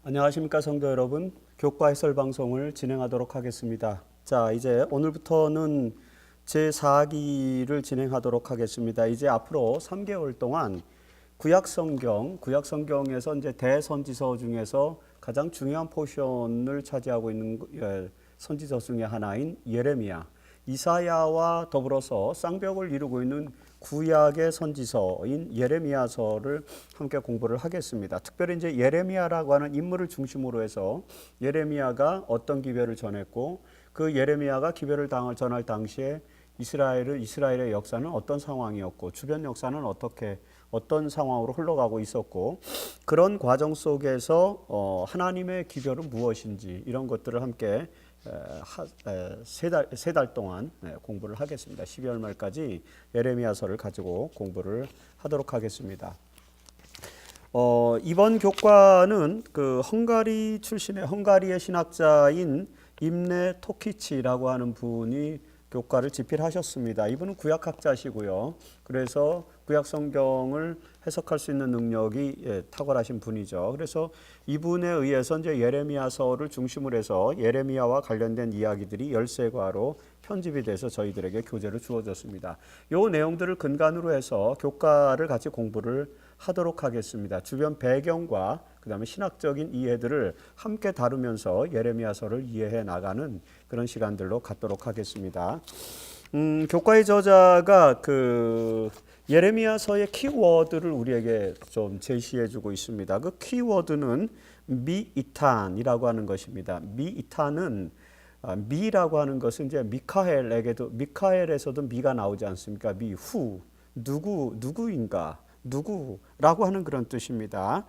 안녕하십니까 성도 여러분. 교과 해설 방송을 진행하도록 하겠습니다. 자, 이제 오늘부터는 제4기를 진행하도록 하겠습니다. 이제 앞으로 3개월 동안 구약 성경에서 이제 대선지서 중에서 가장 중요한 포션을 차지하고 있는 선지서 중에 하나인 예레미야, 이사야와 더불어서 쌍벽을 이루고 있는 구약의 선지서인 예레미야서를 함께 공부를 하겠습니다. 특별히 이제 예레미야라고 하는 인물을 중심으로 해서 예레미야가 어떤 기별을 전했고 그 예레미야가 기별을 전할 당시에 이스라엘의 역사는 어떤 상황이었고 주변 역사는 어떤 상황으로 흘러가고 있었고 그런 과정 속에서 하나님의 기별은 무엇인지 이런 것들을 함께 세 달 동안 공부를 하겠습니다. 12월 말까지 예레미야서를 가지고 공부를 하도록 하겠습니다. 이번 교과는 그 헝가리의 신학자인 임레 토키치라고 하는 분이 교과를 집필하셨습니다. 이분은 구약학자시고요. 그래서 구약 성경을 해석할 수 있는 능력이 탁월하신 분이죠. 그래서 이분에 의해서 이제 예레미야서를 중심으로 해서 예레미야와 관련된 이야기들이 13과로 편집이 돼서 저희들에게 교재로 주어졌습니다. 이 내용들을 근간으로 해서 교과를 같이 공부를 하도록 하겠습니다. 주변 배경과 그다음에 신학적인 이해들을 함께 다루면서 예레미야서를 이해해 나가는 그런 시간들로 갖도록 하겠습니다. 교과의 저자가 그 예레미야서의 키워드를 우리에게 좀 제시해주고 있습니다. 그 키워드는 미이탄이라고 하는 것입니다. 미이탄은 미라고 하는 것은 이제 미카엘에서도 미가 나오지 않습니까? 미후 누구인가 누구라고 하는 그런 뜻입니다.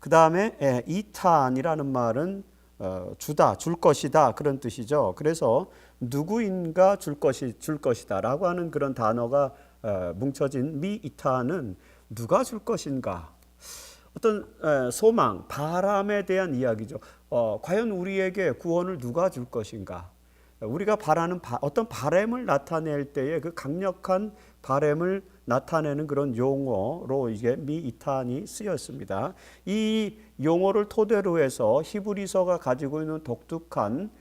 그 다음에 이탄이라는 말은 주다, 줄 것이다 그런 뜻이죠. 그래서 누구인가 줄 것이다라고 하는 그런 단어가 뭉쳐진 미이탄은 누가 줄 것인가? 어떤 소망, 바람에 대한 이야기죠. 과연 우리에게 구원을 누가 줄 것인가? 우리가 바라는 어떤 바람을 나타낼 때에 그 강력한 바람을 나타내는 그런 용어로 이게 미이탄이 쓰였습니다. 이 용어를 토대로 해서 히브리서가 가지고 있는 독특한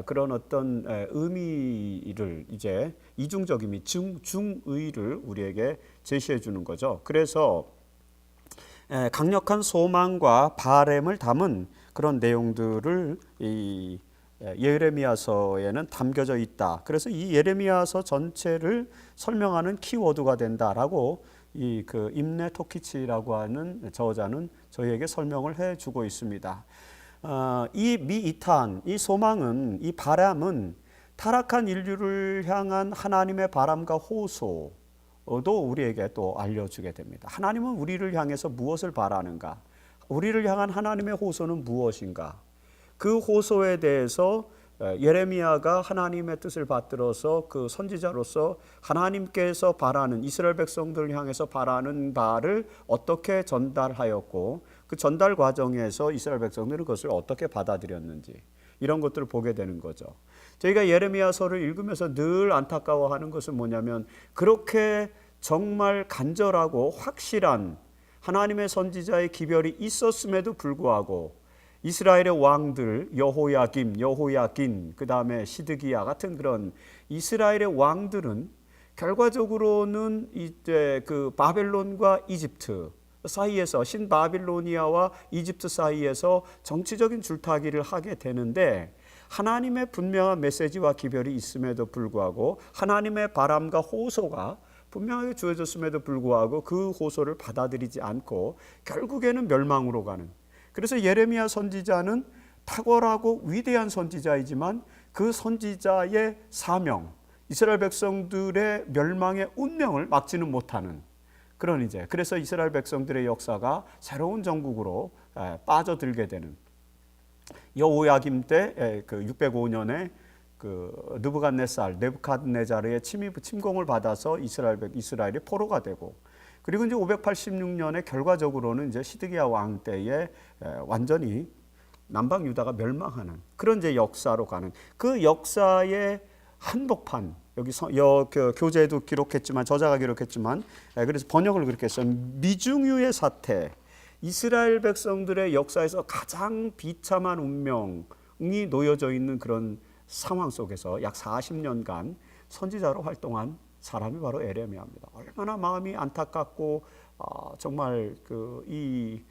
그런 어떤 의미를 이제 이중적인 중의를 우리에게 제시해 주는 거죠. 그래서 강력한 소망과 바람을 담은 그런 내용들을 이 예레미야서에는 담겨져 있다. 그래서 이 예레미야서 전체를 설명하는 키워드가 된다라고 그 임레 토키치라고 하는 저자는 저희에게 설명을 해주고 있습니다. 이 미이탄, 이 소망은, 이 바람은 타락한 인류를 향한 하나님의 바람과 호소도 우리에게 또 알려주게 됩니다. 하나님은 우리를 향해서 무엇을 바라는가? 우리를 향한 하나님의 호소는 무엇인가? 그 호소에 대해서 예레미야가 하나님의 뜻을 받들어서 그 선지자로서 하나님께서 바라는 이스라엘 백성들을 향해서 바라는 바를 어떻게 전달하였고 그 전달 과정에서 이스라엘 백성들은 그것을 어떻게 받아들였는지 이런 것들을 보게 되는 거죠. 저희가 예레미야서를 읽으면서 늘 안타까워하는 것은 뭐냐면 그렇게 정말 간절하고 확실한 하나님의 선지자의 기별이 있었음에도 불구하고 이스라엘의 왕들 여호야긴 그 다음에 시드기야 같은 그런 이스라엘의 왕들은 결과적으로는 이제 그 바벨론과 이집트 사이에서 신바빌로니아와 이집트 사이에서 정치적인 줄타기를 하게 되는데 하나님의 분명한 메시지와 기별이 있음에도 불구하고 하나님의 바람과 호소가 분명하게 주어졌음에도 불구하고 그 호소를 받아들이지 않고 결국에는 멸망으로 가는, 그래서 예레미야 선지자는 탁월하고 위대한 선지자이지만 그 선지자의 사명, 이스라엘 백성들의 멸망의 운명을 막지는 못하는 그런 그래서 이스라엘 백성들의 역사가 새로운 정국으로 빠져들게 되는 여호야김 때 그 605년에 그 느부갓네살의 침공을 받아서 이스라엘이 포로가 되고 그리고 이제 586년에 결과적으로는 이제 시드기야 왕 때에 완전히 남방 유다가 멸망하는 그런 이제 역사로 가는 그 역사의 한복판, 여기 교재에도 기록했지만 저자가 기록했지만 그래서 번역을 그렇게 했어요. 미중유의 사태, 이스라엘 백성들의 역사에서 가장 비참한 운명이 놓여져 있는 그런 상황 속에서 약 40년간 선지자로 활동한 사람이 바로 에레미야입니다. 얼마나 마음이 안타깝고 정말 이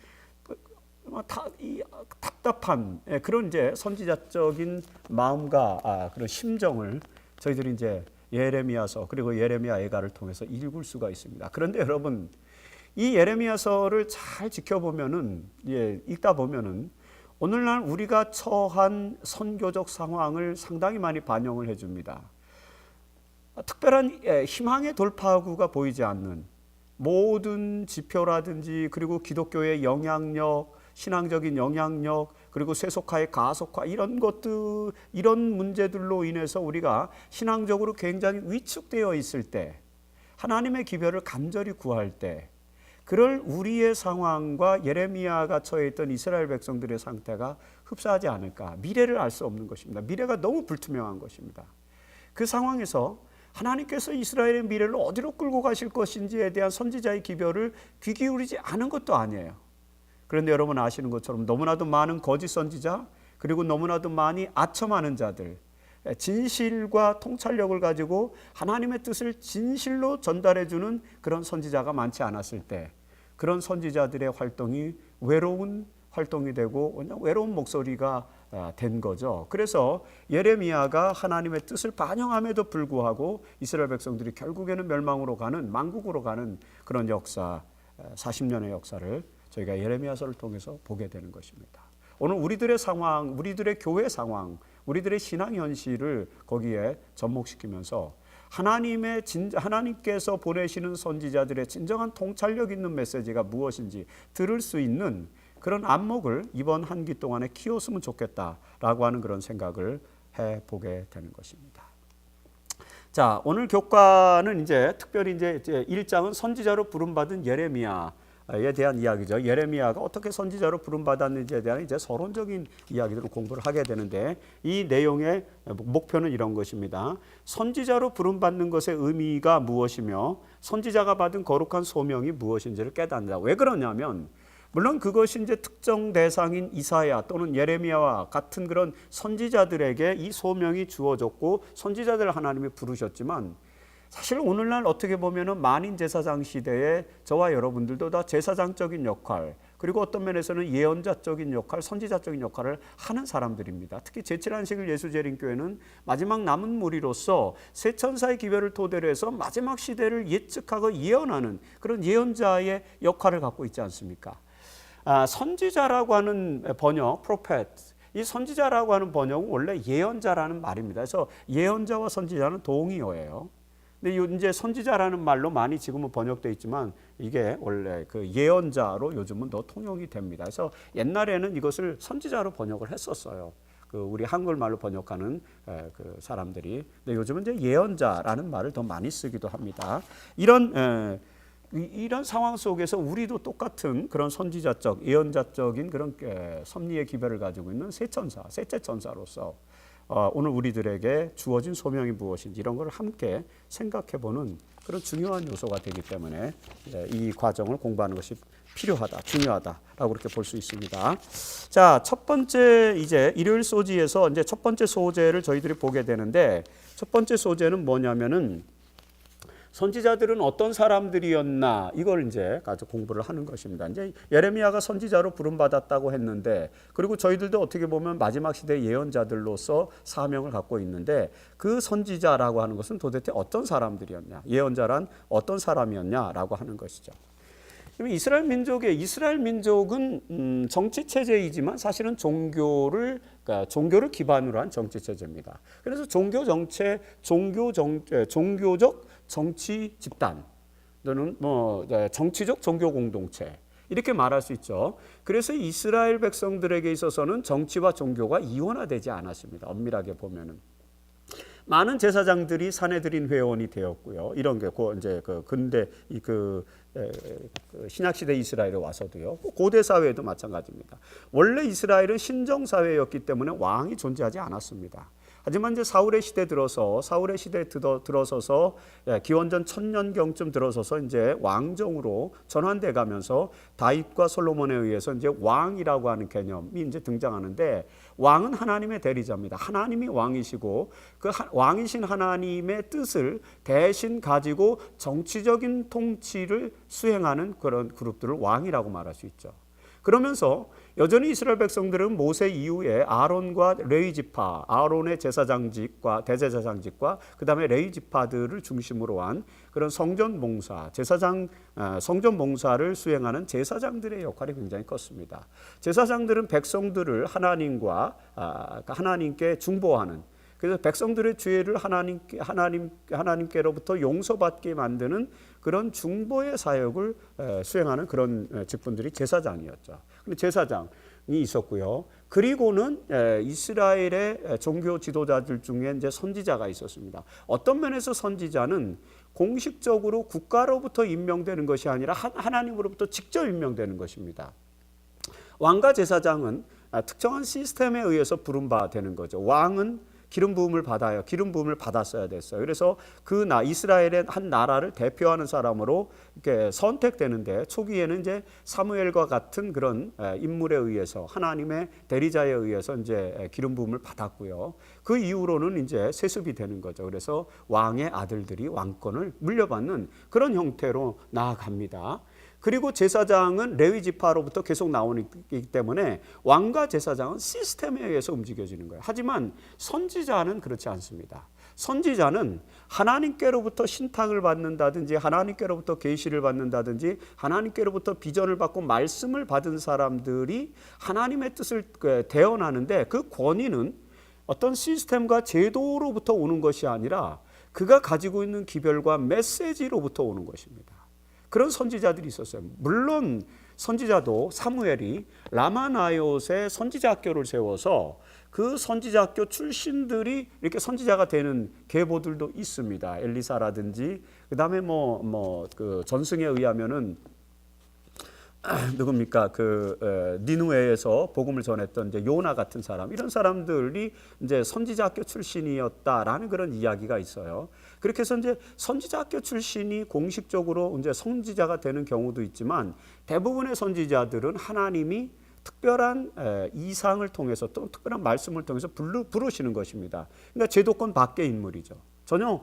답답한 그런 이제 선지자적인 마음과 그런 심정을 저희들이 이제 예레미야서 그리고 예레미야 애가를 통해서 읽을 수가 있습니다. 그런데 여러분, 이 예레미야서를 잘 지켜보면은 읽다 보면은 오늘날 우리가 처한 선교적 상황을 상당히 많이 반영을 해줍니다. 특별한 희망의 돌파구가 보이지 않는 모든 지표라든지 그리고 기독교의 영향력, 신앙적인 영향력, 그리고 세속화의 가속화 이런 것들, 이런 문제들로 인해서 우리가 신앙적으로 굉장히 위축되어 있을 때, 하나님의 기별을 간절히 구할 때, 그럴 우리의 상황과 예레미야가 처해 있던 이스라엘 백성들의 상태가 흡사하지 않을까. 미래를 알 수 없는 것입니다. 미래가 너무 불투명한 것입니다. 그 상황에서 하나님께서 이스라엘의 미래를 어디로 끌고 가실 것인지에 대한 선지자의 기별을 귀 기울이지 않은 것도 아니에요. 그런데 여러분 아시는 것처럼 너무나도 많은 거짓 선지자, 그리고 너무나도 많이 아첨하는 자들, 진실과 통찰력을 가지고 하나님의 뜻을 진실로 전달해주는 그런 선지자가 많지 않았을 때, 그런 선지자들의 활동이 외로운 활동이 되고 외로운 목소리가 된 거죠. 그래서 예레미야가 하나님의 뜻을 반영함에도 불구하고 이스라엘 백성들이 결국에는 멸망으로 가는, 만국으로 가는 그런 역사, 40년의 역사를 저희가 예레미야서를 통해서 보게 되는 것입니다. 오늘 우리들의 상황, 우리들의 교회 상황, 우리들의 신앙 현실을 거기에 접목시키면서 하나님께서 보내시는 선지자들의 진정한 통찰력 있는 메시지가 무엇인지 들을 수 있는 그런 안목을 이번 한 기 동안에 키웠으면 좋겠다라고 하는 그런 생각을 해보게 되는 것입니다. 자, 오늘 교과는 이제 특별히 이제 1장은 선지자로 부름받은 예레미야에 대한 이야기죠. 예레미야가 어떻게 선지자로 부름받았는지에 대한 이제 서론적인 이야기들을 공부를 하게 되는데, 이 내용의 목표는 이런 것입니다. 선지자로 부름받는 것의 의미가 무엇이며 선지자가 받은 거룩한 소명이 무엇인지를 깨닫는다. 왜 그러냐면, 물론 그것이 이제 특정 대상인 이사야 또는 예레미야와 같은 그런 선지자들에게 이 소명이 주어졌고 선지자들을 하나님이 부르셨지만, 사실 오늘날 어떻게 보면은 만인 제사장 시대에 저와 여러분들도 다 제사장적인 역할, 그리고 어떤 면에서는 예언자적인 역할, 선지자적인 역할을 하는 사람들입니다. 특히 제7안식일 예수재림교회는 마지막 남은 무리로서 세 천사의 기별을 토대로 해서 마지막 시대를 예측하고 예언하는 그런 예언자의 역할을 갖고 있지 않습니까? 선지자라고 하는 번역, prophet, 이 선지자라고 하는 번역은 원래 예언자라는 말입니다. 그래서 예언자와 선지자는 동의어예요. 근데 이제 선지자라는 말로 많이 지금은 번역되어 있지만 이게 원래 그 예언자로 요즘은 더 통용이 됩니다. 그래서 옛날에는 이것을 선지자로 번역을 했었어요. 우리 한글말로 번역하는 그 사람들이. 근데 요즘은 이제 예언자라는 말을 더 많이 쓰기도 합니다. 이런 상황 속에서 우리도 똑같은 그런 선지자적, 예언자적인 그런 섭리의 기별을 가지고 있는 셋째 천사로서 오늘 우리들에게 주어진 소명이 무엇인지 이런 걸 함께 생각해보는 그런 중요한 요소가 되기 때문에 이 과정을 공부하는 것이 필요하다, 중요하다라고 그렇게 볼 수 있습니다. 자, 첫 번째 이제 일요일 소지에서 이제 첫 번째 소재를 저희들이 보게 되는데, 첫 번째 소재는 뭐냐면은 선지자들은 어떤 사람들이었나, 이걸 이제 가지고 공부를 하는 것입니다. 이제 예레미야가 선지자로 부름받았다고 했는데, 그리고 저희들도 어떻게 보면 마지막 시대 예언자들로서 사명을 갖고 있는데, 그 선지자라고 하는 것은 도대체 어떤 사람들이었냐, 예언자란 어떤 사람이었냐라고 하는 것이죠. 이스라엘 민족은 정치 체제이지만 사실은 종교를 기반으로 한 정치 체제입니다. 그래서 종교적 정치 집단 또는 정치적 종교 공동체 이렇게 말할 수 있죠. 그래서 이스라엘 백성들에게 있어서는 정치와 종교가 이원화되지 않았습니다. 엄밀하게 보면은. 많은 제사장들이 사내들인 회원이 되었고요. 이런 게 이제 근대 신약 시대 이스라엘에 와서도요. 고대 사회에도 마찬가지입니다. 원래 이스라엘은 신정 사회였기 때문에 왕이 존재하지 않았습니다. 하지만 이제 사울의 시대 들어서서 기원전 1000년경쯤 들어서서 이제 왕정으로 전환돼 가면서 다윗과 솔로몬에 의해서 이제 왕이라고 하는 개념이 이제 등장하는데, 왕은 하나님의 대리자입니다. 하나님이 왕이시고 그 왕이신 하나님의 뜻을 대신 가지고 정치적인 통치를 수행하는 그런 그룹들을 왕이라고 말할 수 있죠. 그러면서 여전히 이스라엘 백성들은 모세 이후에 아론과 레위 지파, 아론의 제사장직과 대제사장직과 그 다음에 레위 지파들을 중심으로 한 그런 성전 봉사, 성전 봉사를 수행하는 제사장들의 역할이 굉장히 컸습니다. 제사장들은 백성들을 하나님께 중보하는, 그래서 백성들의 죄를 하나님께로부터 용서받게 만드는 그런 중보의 사역을 수행하는 그런 직분들이 제사장이었죠. 근데 제사장이 있었고요. 그리고는 이스라엘의 종교 지도자들 중에 이제 선지자가 있었습니다. 어떤 면에서 선지자는 공식적으로 국가로부터 임명되는 것이 아니라 하나님으로부터 직접 임명되는 것입니다. 왕과 제사장은 특정한 시스템에 의해서 부름받는 거죠. 왕은 기름 부음을 받아요. 기름 부음을 받았어야 됐어요. 그래서 이스라엘의 한 나라를 대표하는 사람으로 이렇게 선택되는데, 초기에는 이제 사무엘과 같은 그런 인물에 의해서, 하나님의 대리자에 의해서 이제 기름 부음을 받았고요. 그 이후로는 이제 세습이 되는 거죠. 그래서 왕의 아들들이 왕권을 물려받는 그런 형태로 나아갑니다. 그리고 제사장은 레위 지파로부터 계속 나오기 때문에 왕과 제사장은 시스템에 의해서 움직여지는 거예요. 하지만 선지자는 그렇지 않습니다. 선지자는 하나님께로부터 신탁을 받는다든지, 하나님께로부터 계시를 받는다든지, 하나님께로부터 비전을 받고 말씀을 받은 사람들이 하나님의 뜻을 대언하는데, 그 권위는 어떤 시스템과 제도로부터 오는 것이 아니라 그가 가지고 있는 기별과 메시지로부터 오는 것입니다. 그런 선지자들이 있었어요. 물론 선지자도 사무엘이 라마나요스에 선지자 학교를 세워서 그 선지자 학교 출신들이 이렇게 선지자가 되는 계보들도 있습니다. 엘리사라든지, 그 다음에 그 전승에 의하면은 누굽니까? 니누에에서 복음을 전했던 이제 요나 같은 사람, 이런 사람들이 이제 선지자 학교 출신이었다라는 그런 이야기가 있어요. 그렇게 해서 이제 선지자 학교 출신이 공식적으로 이제 선지자가 되는 경우도 있지만, 대부분의 선지자들은 하나님이 특별한 이상을 통해서, 또 특별한 말씀을 통해서 부르시는 것입니다. 그러니까 제도권 밖의 인물이죠. 전혀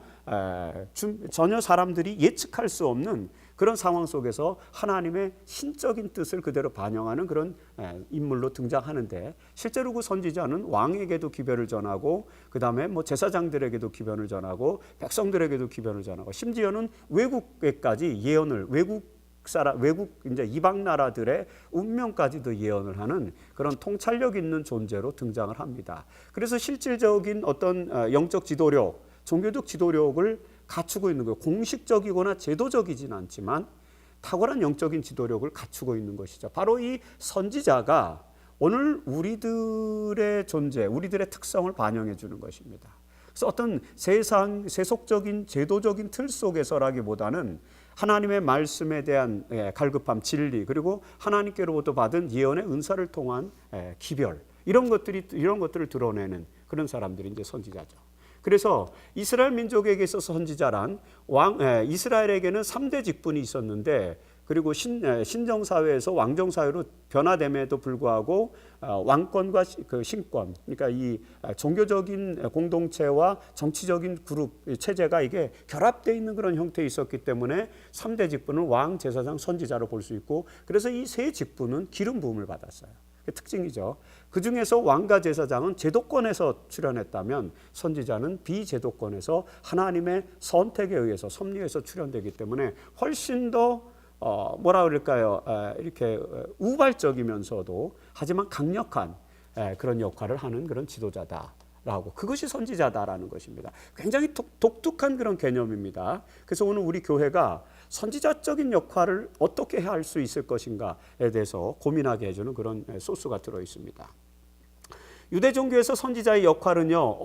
사람들이 예측할 수 없는 그런 상황 속에서 하나님의 신적인 뜻을 그대로 반영하는 그런 인물로 등장하는데, 실제로 그 선지자는 왕에게도 기별을 전하고, 그 다음에 제사장들에게도 기별을 전하고, 백성들에게도 기별을 전하고, 심지어는 외국에까지 예언을, 외국 이제 이방 나라들의 운명까지도 예언을 하는 그런 통찰력 있는 존재로 등장을 합니다. 그래서 실질적인 어떤 영적 지도력, 종교적 지도력을 갖추고 있는 거예요. 공식적이거나 제도적이진 않지만 탁월한 영적인 지도력을 갖추고 있는 것이죠. 바로 이 선지자가 오늘 우리들의 존재, 우리들의 특성을 반영해 주는 것입니다. 그래서 어떤 세속적인 제도적인 틀 속에서라기보다는 하나님의 말씀에 대한 갈급함, 진리, 그리고 하나님께로부터 받은 예언의 은사를 통한 기별, 이런 것들을 드러내는 그런 사람들이 이제 선지자죠. 그래서 이스라엘 민족에게 있어서 선지자란 이스라엘에게는 3대 직분이 있었는데, 그리고 신정사회에서 왕정사회로 변화됨에도 불구하고 왕권과 그 신권, 그러니까 이 종교적인 공동체와 정치적인 그룹 체제가 이게 결합되어 있는 그런 형태에 있었기 때문에 3대 직분은 왕, 제사장, 선지자로 볼 수 있고, 그래서 이 세 직분은 기름 부음을 받았어요. 특징이죠. 그 중에서 왕과 제사장은 제도권에서 출현했다면, 선지자는 비제도권에서 하나님의 선택에 의해서, 섭리에서 출현되기 때문에 훨씬 더 이렇게 우발적이면서도 하지만 강력한 그런 역할을 하는 그런 지도자다라고, 그것이 선지자다라는 것입니다. 굉장히 독특한 그런 개념입니다. 그래서 오늘 우리 교회가 선지자적인 역할을 어떻게 할 수 있을 것인가에 대해서 고민하게 해주는 그런 소스가 들어 있습니다. 유대 종교에서 선지자의 역할은요,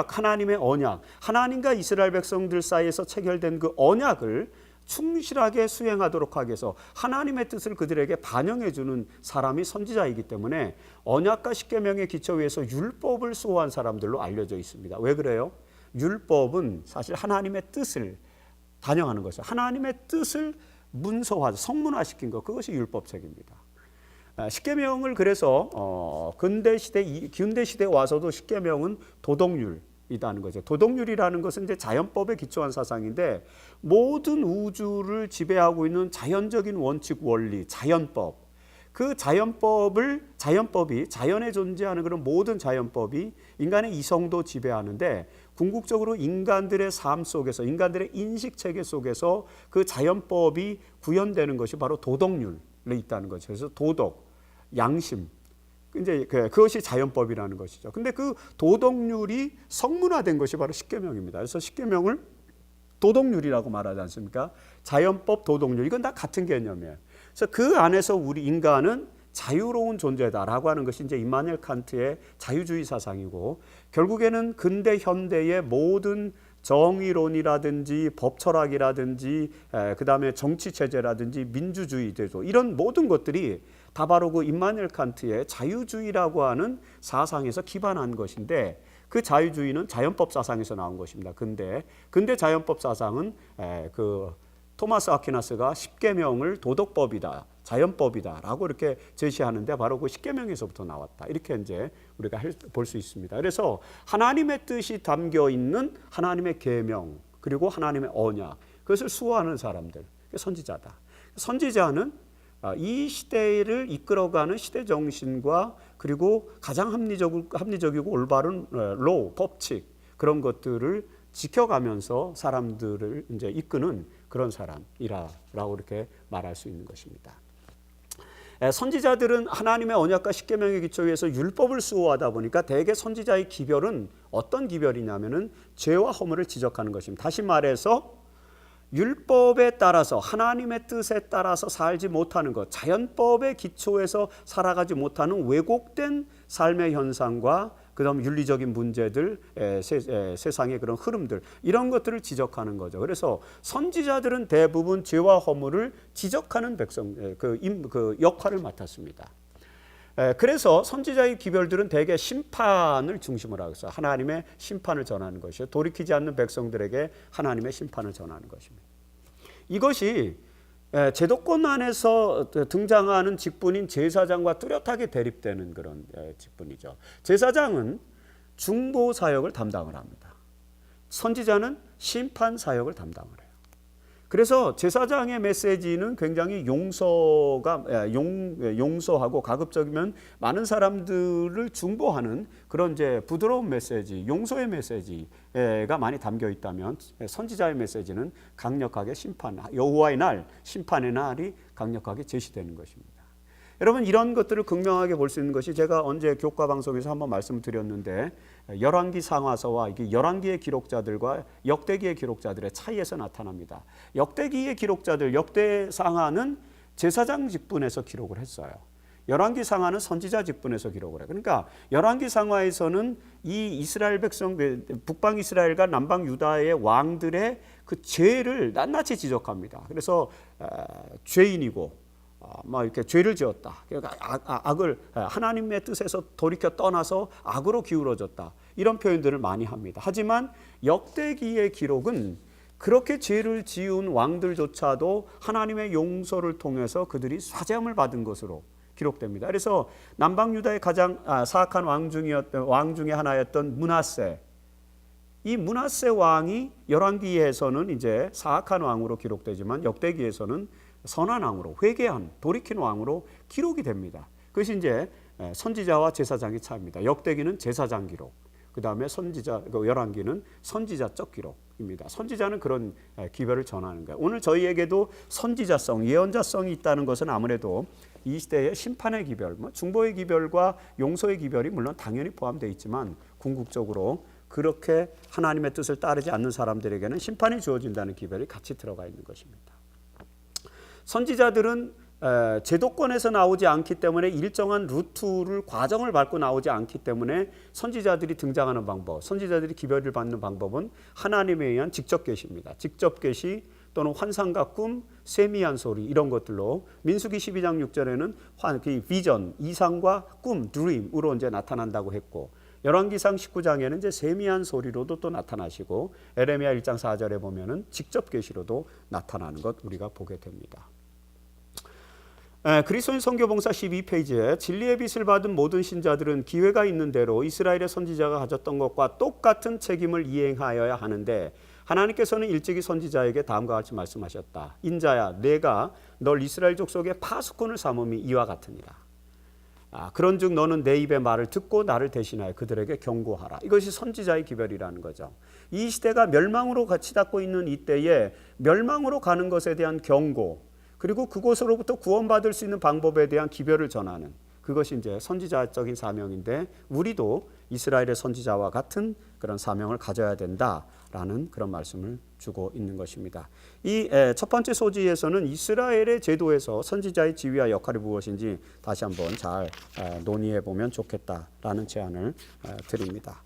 하나님의 언약, 하나님과 이스라엘 백성들 사이에서 체결된 그 언약을 충실하게 수행하도록 하기 위해서 하나님의 뜻을 그들에게 반영해 주는 사람이 선지자이기 때문에 언약과 십계명의 기초 위에서 율법을 수호한 사람들로 알려져 있습니다. 왜 그래요? 율법은 사실 하나님의 뜻을 반영하는 것이죠. 하나님의 뜻을 문서화, 성문화시킨 것, 그것이 율법책입니다. 십계명을 그래서 근대 시대에 와서도 십계명은 도덕률이라는 거죠. 도덕률이라는 것은 이제 자연법에 기초한 사상인데 모든 우주를 지배하고 있는 자연적인 원칙, 원리, 자연법, 그 자연법이 자연에 존재하는 그런 모든 자연법이 인간의 이성도 지배하는데 궁극적으로 인간들의 삶 속에서, 인간들의 인식 체계 속에서 그 자연법이 구현되는 것이 바로 도덕률에 있다는 거죠. 그래서 도덕, 양심, 이제 그것이 자연법이라는 것이죠. 근데 그 도덕률이 성문화된 것이 바로 십계명입니다. 그래서 십계명을 도덕률이라고 말하지 않습니까? 자연법, 도덕률, 이건 다 같은 개념이에요. 그래서 그 안에서 우리 인간은 자유로운 존재다라고 하는 것이 이제 임마누엘 칸트의 자유주의 사상이고, 결국에는 근대 현대의 모든 정의론이라든지 법철학이라든지 그다음에 정치체제라든지 민주주의제도, 이런 모든 것들이 다 바로 그 임마누엘 칸트의 자유주의라고 하는 사상에서 기반한 것인데, 그 자유주의는 자연법 사상에서 나온 것입니다. 근대 자연법 사상은 그 토마스 아퀴나스가 십계명을 도덕법이다, 자연법이다라고 이렇게 제시하는데 바로 그 십계명에서부터 나왔다. 이렇게 이제 우리가 볼 수 있습니다. 그래서 하나님의 뜻이 담겨 있는 하나님의 계명, 그리고 하나님의 언약, 그것을 수호하는 사람들, 선지자다. 선지자는 이 시대를 이끌어가는 시대 정신과 그리고 가장 합리적이고 올바른 법칙, 그런 것들을 지켜가면서 사람들을 이제 이끄는 그런 사람이라고 이렇게 말할 수 있는 것입니다. 선지자들은 하나님의 언약과 십계명의 기초에서 율법을 수호하다 보니까 대개 선지자의 기별은 어떤 기별이냐면은 죄와 허물을 지적하는 것입니다. 다시 말해서 율법에 따라서, 하나님의 뜻에 따라서 살지 못하는 것, 자연법의 기초에서 살아가지 못하는 왜곡된 삶의 현상과 그다음 윤리적인 문제들, 세상의 그런 흐름들, 이런 것들을 지적하는 거죠. 그래서 선지자들은 대부분 죄와 허물을 지적하는 그 역할을 맡았습니다. 그래서 선지자의 기별들은 대개 심판을 중심으로 하고 있어요. 하나님의 심판을 전하는 것이요, 돌이키지 않는 백성들에게 하나님의 심판을 전하는 것입니다. 이것이 제도권 안에서 등장하는 직분인 제사장과 뚜렷하게 대립되는 그런 직분이죠. 제사장은 중보 사역을 담당을 합니다. 선지자는 심판 사역을 담당을 해요. 그래서 제사장의 메시지는 굉장히 용서하고 가급적이면 많은 사람들을 중보하는 그런 이제 부드러운 메시지, 용서의 메시지가 많이 담겨 있다면, 선지자의 메시지는 강력하게 여호와의 날, 심판의 날이 강력하게 제시되는 것입니다. 여러분, 이런 것들을 극명하게 볼 수 있는 것이, 제가 언제 교과 방송에서 한번 말씀을 드렸는데, 열왕기 상하서와 이게 열왕기의 기록자들과 역대기의 기록자들의 차이에서 나타납니다. 역대기의 기록자들, 역대 상하는 제사장 직분에서 기록을 했어요. 열왕기 상하는 선지자 직분에서 기록을 해요. 그러니까 열왕기 상하에서는 이 이스라엘 백성, 북방 이스라엘과 남방 유다의 왕들의 그 죄를 낱낱이 지적합니다. 그래서 죄인이고 막 이렇게 죄를 지었다. 그러니까 악을 하나님의 뜻에서 돌이켜 떠나서 악으로 기울어졌다. 이런 표현들을 많이 합니다. 하지만 역대기의 기록은 그렇게 죄를 지은 왕들조차도 하나님의 용서를 통해서 그들이 사죄함을 받은 것으로 기록됩니다. 그래서 남방 유다의 가장 사악한 왕 중에 하나였던 므낫세. 이 므낫세 왕이 열왕기에서는 이제 사악한 왕으로 기록되지만 역대기에서는 선한 왕으로, 회개한, 돌이킨 왕으로 기록이 됩니다. 그것이 이제 선지자와 제사장의 차이입니다. 역대기는 제사장 기록, 그 다음에 열왕기는 선지자적 기록입니다. 선지자는 그런 기별을 전하는 거예요. 오늘 저희에게도 선지자성, 예언자성이 있다는 것은 아무래도 이 시대의 심판의 기별, 중보의 기별과 용서의 기별이 물론 당연히 포함되어 있지만, 궁극적으로 그렇게 하나님의 뜻을 따르지 않는 사람들에게는 심판이 주어진다는 기별이 같이 들어가 있는 것입니다. 선지자들은 제도권에서 나오지 않기 때문에, 일정한 과정을 밟고 나오지 않기 때문에 선지자들이 등장하는 방법, 선지자들이 기별을 받는 방법은 하나님에 의한 직접 계시입니다. 직접 계시, 또는 환상과 꿈, 세미한 소리 이런 것들로 민수기 12장 6절에는 그 비전, 이상과 꿈, 드림으로 이제 나타난다고 했고 열왕기상 19장에는 이제 세미한 소리로도 또 나타나시고 에레미야 1장 4절에 보면은 직접 계시로도 나타나는 것 우리가 보게 됩니다. 그리스도인 선교봉사 12페이지에 진리의 빛을 받은 모든 신자들은 기회가 있는 대로 이스라엘의 선지자가 가졌던 것과 똑같은 책임을 이행하여야 하는데 하나님께서는 일찍이 선지자에게 다음과 같이 말씀하셨다. 인자야 내가 널 이스라엘 족속의 파수꾼을 삼음이 이와 같으니라. 그런즉 너는 내 입의 말을 듣고 나를 대신하여 그들에게 경고하라. 이것이 선지자의 기별이라는 거죠. 이 시대가 멸망으로 같이 닿고 있는 이때에 멸망으로 가는 것에 대한 경고 그리고 그곳으로부터 구원받을 수 있는 방법에 대한 기별을 전하는 그것이 이제 선지자적인 사명인데 우리도 이스라엘의 선지자와 같은 그런 사명을 가져야 된다라는 그런 말씀을 주고 있는 것입니다. 이 첫 번째 소지에서는 이스라엘의 제도에서 선지자의 지위와 역할이 무엇인지 다시 한번 잘 논의해 보면 좋겠다라는 제안을 드립니다.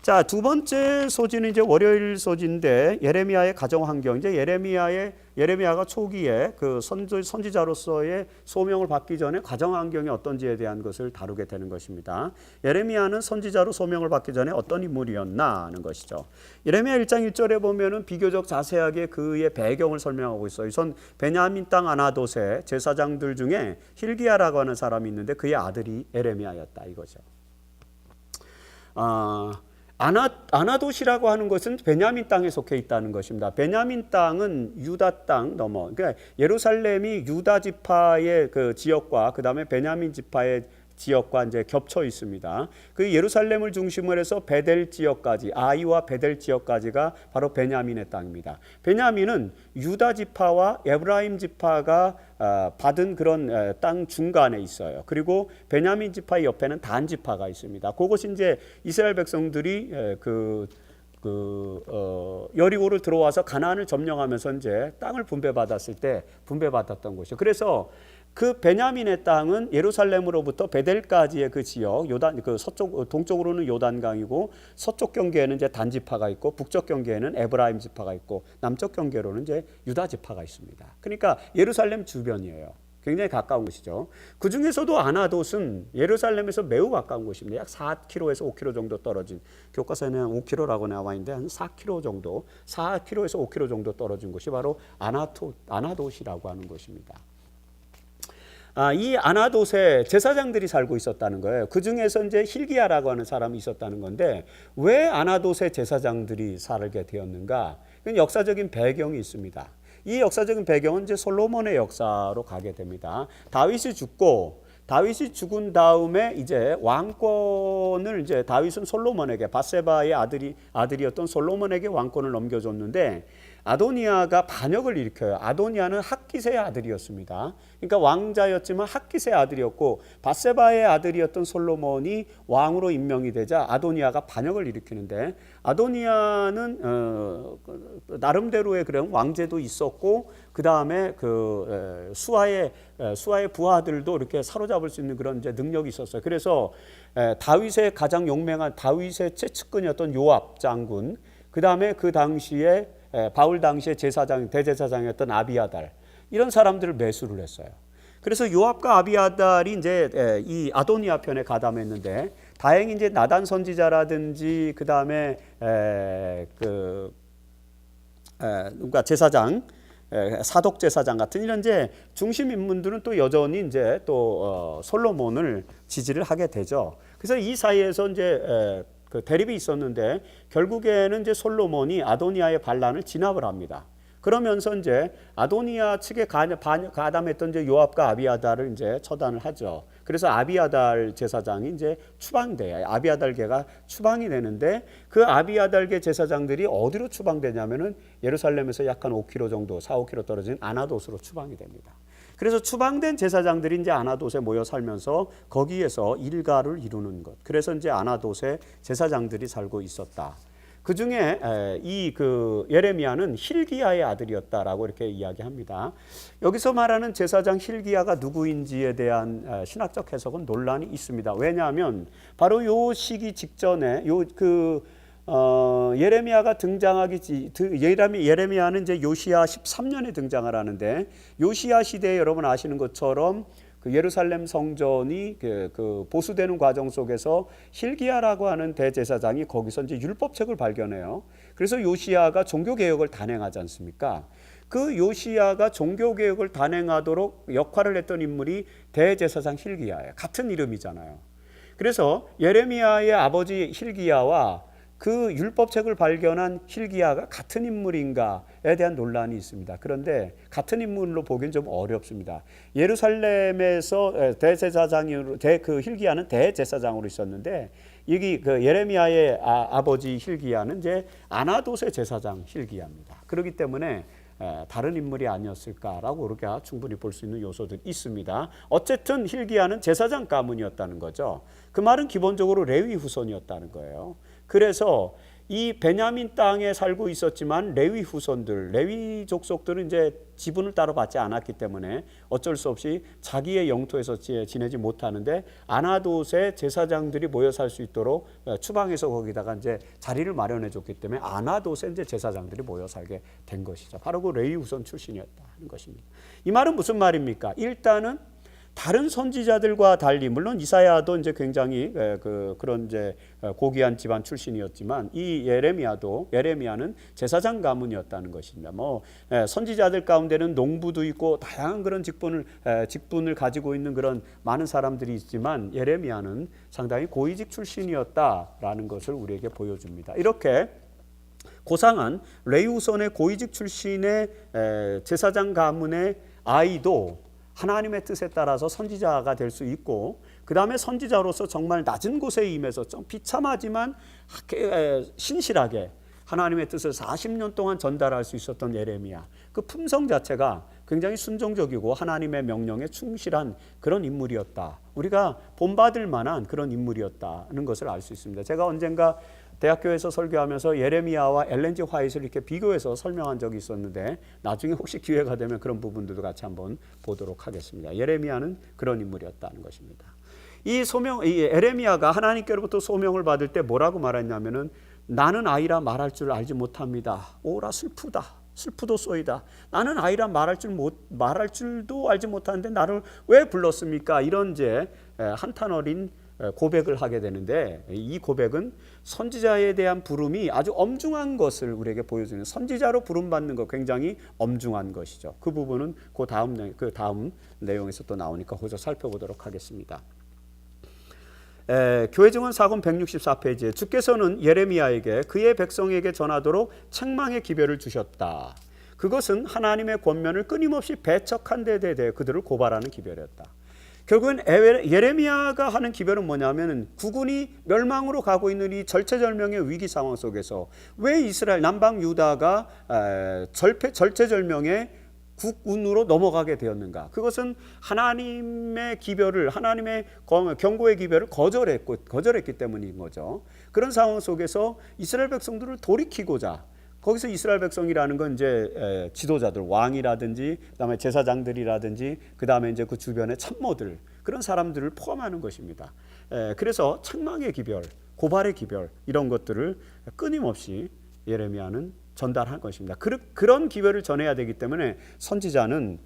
자, 두 번째 소지는 이제 월요일 소지인데 예레미야의 가정 환경. 이제 예레미야가 초기에 그 선지자로서의 소명을 받기 전에 가정 환경이 어떤지에 대한 것을 다루게 되는 것입니다. 예레미야는 선지자로 소명을 받기 전에 어떤 인물이었나 하는 것이죠. 예레미야 1장 1절에 보면은 비교적 자세하게 그의 배경을 설명하고 있어요. 우선 베냐민 땅 아나돗의 제사장들 중에 힐기야라고 하는 사람이 있는데 그의 아들이 예레미야였다 이거죠. 아나돗이라고 하는 것은 베냐민 땅에 속해 있다는 것입니다. 베냐민 땅은 유다 땅 넘어, 그러니까 예루살렘이 유다 지파의 그 지역과 그 다음에 베냐민 지파의 지역과 이제 겹쳐 있습니다. 그 예루살렘을 중심으로 해서 베델 지역까지, 아이와 베델 지역까지가 바로 베냐민의 땅입니다. 베냐민은 유다 지파와 에브라임 지파가 받은 그런 땅 중간에 있어요. 그리고 베냐민 지파 옆에는 단 지파가 있습니다. 그것이 이제 이스라엘 백성들이 여리고를 들어와서 가나안을 점령하면서 이제 땅을 분배받았을 때 분배받았던 곳이죠. 그래서 그 베냐민의 땅은 예루살렘으로부터 베델까지의 그 지역, 요단 그 동쪽으로는 요단강이고 서쪽 경계에는 이제 단 지파가 있고 북쪽 경계에는 에브라임 지파가 있고 남쪽 경계로는 이제 유다 지파가 있습니다. 그러니까 예루살렘 주변이에요. 굉장히 가까운 곳이죠. 그 중에서도 아나돗은 예루살렘에서 매우 가까운 곳입니다. 약 4km에서 5km 정도 떨어진, 교과서에는 5km라고 나와 있는데 한 4km 정도, 4km에서 5km 정도 떨어진 곳이 바로 아나돗이라고 하는 곳입니다. 이 아나돗에 제사장들이 살고 있었다는 거예요. 그 중에서 이제 힐기야라고 하는 사람이 있었다는 건데 왜 아나돗에 제사장들이 살게 되었는가? 그건 역사적인 배경이 있습니다. 이 역사적인 배경은 이제 솔로몬의 역사로 가게 됩니다. 다윗이 죽은 다음에 이제 왕권을 이제 다윗은 솔로몬에게 밧세바의 아들이었던 솔로몬에게 왕권을 넘겨줬는데 아도니아가 반역을 일으켜요. 아도니아는 핫깃의 아들이었습니다. 그러니까 왕자였지만 핫깃의 아들이었고 밧세바의 아들이었던 솔로몬이 왕으로 임명이 되자 아도니아가 반역을 일으키는데 아도니아는 나름대로의 그런 왕제도 있었고 그 다음에 그 수하의 부하들도 이렇게 사로잡을 수 있는 그런 이제 능력이 있었어요. 그래서 다윗의 가장 용맹한 다윗의 최측근이었던 요압 장군, 그 다음에 그 당시에 바울 당시의 대제사장이었던 아비아달, 이런 사람들을 매수를 했어요. 그래서 요압과 아비아달이 이제 이 아도니아 편에 가담했는데 다행히 이제 나단 선지자라든지 그 다음에 누가 제사장, 사독 제사장 같은 이런 이제 중심 인물들은 또 여전히 이제 또 솔로몬을 지지를 하게 되죠. 그래서 이 사이에서 이제 그 대립이 있었는데 결국에는 이제 솔로몬이 아도니아의 반란을 진압을 합니다. 그러면서 이제 아도니아 측에 가담했던 이제 요압과 아비아달을 이제 처단을 하죠. 그래서 아비아달 제사장이 이제 추방돼요. 아비아달계가 추방이 되는데 그 아비아달계 제사장들이 어디로 추방되냐면은 예루살렘에서 약 한 5km 정도, 4-5km 떨어진 아나돗으로 추방이 됩니다. 그래서 추방된 제사장들이 이제 아나돗에 모여 살면서 거기에서 일가를 이루는 것. 그래서 이제 아나돗에 제사장들이 살고 있었다. 그 중에 이 예레미야는 힐기야의 아들이었다라고 이렇게 이야기합니다. 여기서 말하는 제사장 힐기야가 누구인지에 대한 신학적 해석은 논란이 있습니다. 왜냐하면 바로 요 시기 직전에 예레미야가 예레미야는 이제 요시야 13년에 등장을 하는데, 요시야 시대에 여러분 아시는 것처럼 그 예루살렘 성전이 그 보수되는 과정 속에서 hil기야라고 하는 대제사장이 거기서 이제 율법책을 발견해요. 그래서 요시야가 종교개혁을 단행하지 않습니까? 그 요시야가 종교개혁을 단행하도록 역할을 했던 인물이 대제사장 hil기야예요. 같은 이름이잖아요. 그래서 예레미야의 아버지 hil기야와 그 율법책을 발견한 hil기야가 같은 인물인가에 대한 논란이 있습니다. 그런데 같은 인물로 보기엔 좀 어렵습니다. 예루살렘에서 대제사장으로 그 hil기야는 대제사장으로 있었는데, 여기 그 예레미야의 아버지 hil기야는 이제 아나돗의 제사장 hil기야입니다. 그렇기 때문에 다른 인물이 아니었을까라고 우리가 충분히 볼 수 있는 요소들이 있습니다. 어쨌든 hil기야는 제사장 가문이었다는 거죠. 그 말은 기본적으로 레위 후손이었다는 거예요. 그래서 이 베냐민 땅에 살고 있었지만 레위 후손들, 레위 족속들은 이제 지분을 따로 받지 않았기 때문에 어쩔 수 없이 자기의 영토에서 지내지 못하는데, 아나돗의 제사장들이 모여 살 수 있도록 추방해서 거기다가 이제 자리를 마련해 줬기 때문에 아나돗의 이제 제사장들이 모여 살게 된 것이죠. 바로 그 레위 후손 출신이었다는 것입니다. 이 말은 무슨 말입니까? 일단은 다른 선지자들과 달리, 물론 이사야도 이제 굉장히 그런 이제 고귀한 집안 출신이었지만, 이 예레미야는 제사장 가문이었다는 것입니다. 뭐 선지자들 가운데는 농부도 있고 다양한 그런 직분을 가지고 있는 그런 많은 사람들이 있지만, 예레미야는 상당히 고위직 출신이었다라는 것을 우리에게 보여줍니다. 이렇게 고상한 레위 후손의 고위직 출신의 제사장 가문의 아이도 하나님의 뜻에 따라서 선지자가 될 수 있고, 그 다음에 선지자로서 정말 낮은 곳에 임해서 좀 비참하지만 신실하게 하나님의 뜻을 40년 동안 전달할 수 있었던 예레미야, 그 품성 자체가 굉장히 순종적이고 하나님의 명령에 충실한 그런 인물이었다. 우리가 본받을 만한 그런 인물이었다는 것을 알 수 있습니다. 제가 언젠가 대학교에서 설교하면서 예레미야와 엘렌 G 화이트를 이렇게 비교해서 설명한 적이 있었는데, 나중에 혹시 기회가 되면 그런 부분들도 같이 한번 보도록 하겠습니다. 예레미야는 그런 인물이었다는 것입니다. 이 예레미야가 하나님께로부터 소명을 받을 때 뭐라고 말했냐면은, 나는 아이라 말할 줄 알지 못합니다. 오라 슬프도소이다. 나는 아이라 말할 줄도 알지 못하는데 나를 왜 불렀습니까? 이런 이제 한탄 어린 고백을 하게 되는데, 이 고백은 선지자에 대한 부름이 아주 엄중한 것을 우리에게 보여주는, 선지자로 부름받는 것 굉장히 엄중한 것이죠. 그 부분은 그 다음 내용에서 또 나오니까 호저 살펴보도록 하겠습니다. 교회 증언 사권 164페이지에 주께서는 예레미야에게 그의 백성에게 전하도록 책망의 기별을 주셨다. 그것은 하나님의 권면을 끊임없이 배척한 데 대해 그들을 고발하는 기별이었다. 결국은 예레미야가 하는 기별은 뭐냐면, 국군이 멸망으로 가고 있는 이 절체절명의 위기 상황 속에서 왜 이스라엘 남방 유다가 절체절명의 국군으로 넘어가게 되었는가? 그것은 하나님의 기별을, 하나님의 경고의 기별을 거절했기 때문인 거죠. 그런 상황 속에서 이스라엘 백성들을 돌이키고자, 거기서 이스라엘 백성이라는 건 이제 지도자들, 왕이라든지 그다음에 제사장들이라든지 그다음에 이제 그 주변의 참모들, 그런 사람들을 포함하는 것입니다. 그래서 책망의 기별, 고발의 기별, 이런 것들을 끊임없이 예레미야는 전달한 것입니다. 그런 기별을 전해야 되기 때문에 선지자는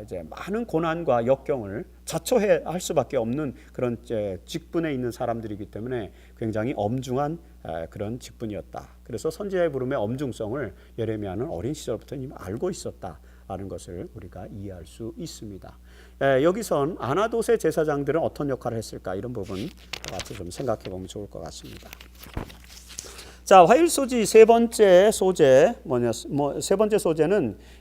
이제 많은 고난과 역경을 자초할 수밖에 없는 그런 직분에 있는 사람들이기 때문에 굉장히 엄중한 그런 직분이었다. 그래서 선지자의 부름의 엄중성을 예레미야는 어린 시절부터 이미 알고 있었다라는 것을 우리가 이해할 수 있습니다. 여기선 아나돗의 제사장들은 어떤 역할을 했을까, 이런 부분 같이 좀 생각해 보면 좋을 것 같습니다. 자, 화일소지 세 번째 소재는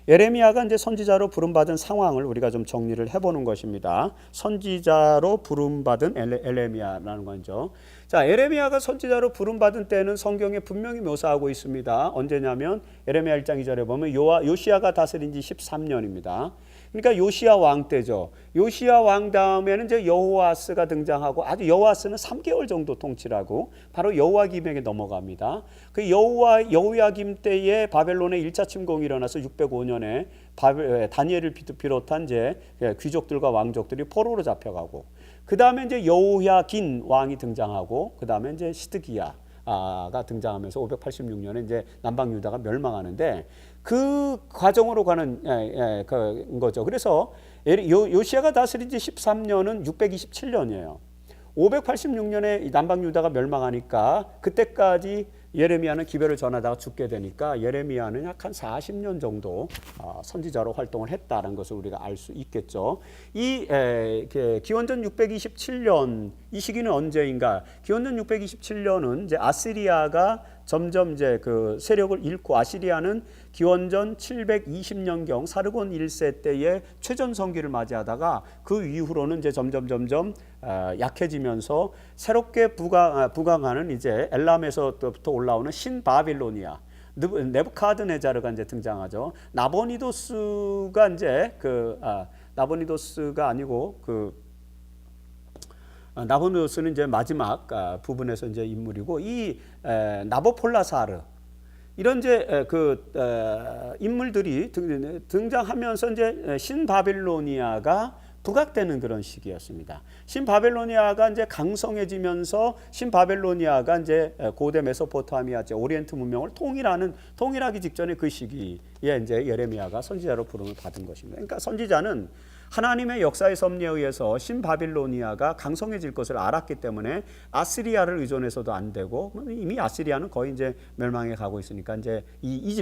예레미야가 이제 선지자로 부름받은 상황을 우리가 좀 정리를 해보는 것입니다. 선지자로 부름받은 예레미야라는 거죠. 자, 예레미야가 선지자로 부름받은 때는 성경에 분명히 묘사하고 있습니다. 언제냐면 예레미야 1장 2절에 보면 요시야가 다스린 지 13년입니다. 그러니까 요시야 왕 때죠. 요시야 왕 다음에는 이제 여호아스가 등장하고, 아주 여호아스는 3개월 정도 통치를 하고 바로 여호야김에게 넘어갑니다. 그 여호야김 때에 바벨론의 1차 침공이 일어나서 605년에 다니엘을 비롯한 이제 귀족들과 왕족들이 포로로 잡혀가고, 그 다음에 이제 여호야긴 왕이 등장하고, 그 다음에 이제 시드기야 아시리아가 등장하면서 586년에 이제 남방 유다가 멸망하는데 그 과정으로 가는 거죠. 그래서 요시아가 다스린 지 13년은 627년이에요. 586년에 남방 유다가 멸망하니까 그때까지 예레미야는 기별을 전하다가 죽게 되니까 예레미야는 약 한 40년 정도 선지자로 활동을 했다는 것을 우리가 알 수 있겠죠. 이 기원전 627년 이 시기는 언제인가? 기원전 627년은 이제 아시리아가 점점 이제 그 세력을 잃고 아시리아는 기원전 720년경 사르곤 1세 때의 최전성기를 맞이하다가 그 이후로는 이제 점점 약해지면서 새롭게 부강하는 이제 엘람에서부터 올라오는 신바빌로니아 네부카드네자르가 이제 등장하죠. 나보니도스가 이제 나보니도스가 아니고 나보니도스는 이제 마지막 부분에서 이제 인물이고 이 나보폴라사르 이런 이제 인물들이 등장하면서 이제 신바빌로니아가 부각되는 그런 시기였습니다. 신바벨로니아가 이제 강성해지면서 신바벨로니아가 이제 고대 메소포타미아 오리엔트 문명을 통일하기 직전에 그 시기에 이제 예레미야가 선지자로 부름을 받은 것입니다. 그러니까 선지자는 하나님의 역사의 섭리에 의해서 신바빌로니아가 강성해질 것을 알았기 때문에 아시리아를 의존해서도 안 되고 이미 아시리아는 거의 이제 멸망해 가고 있으니까 이제 이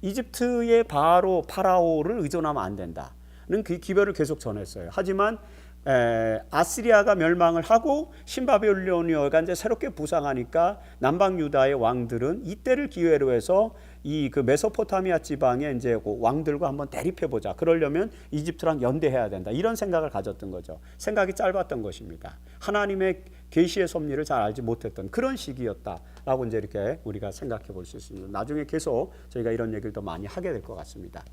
이집트의 파라오를 의존하면 안 된다. 는 그 기별을 계속 전했어요. 하지만 아시리아가 멸망을 하고 신바빌로니아가 이제 새롭게 부상하니까 남방 유다의 왕들은 이때를 기회로 해서 이 그 메소포타미아 지방의 이제 그 왕들과 한번 대립해 보자. 그러려면 이집트랑 연대해야 된다. 이런 생각을 가졌던 거죠. 생각이 짧았던 것입니다. 하나님의 계시의 섭리를 잘 알지 못했던 그런 시기였다라고 이제 이렇게 우리가 생각해 볼 수 있습니다. 나중에 계속 저희가 이런 얘기를 더 많이 하게 될 것 같습니다.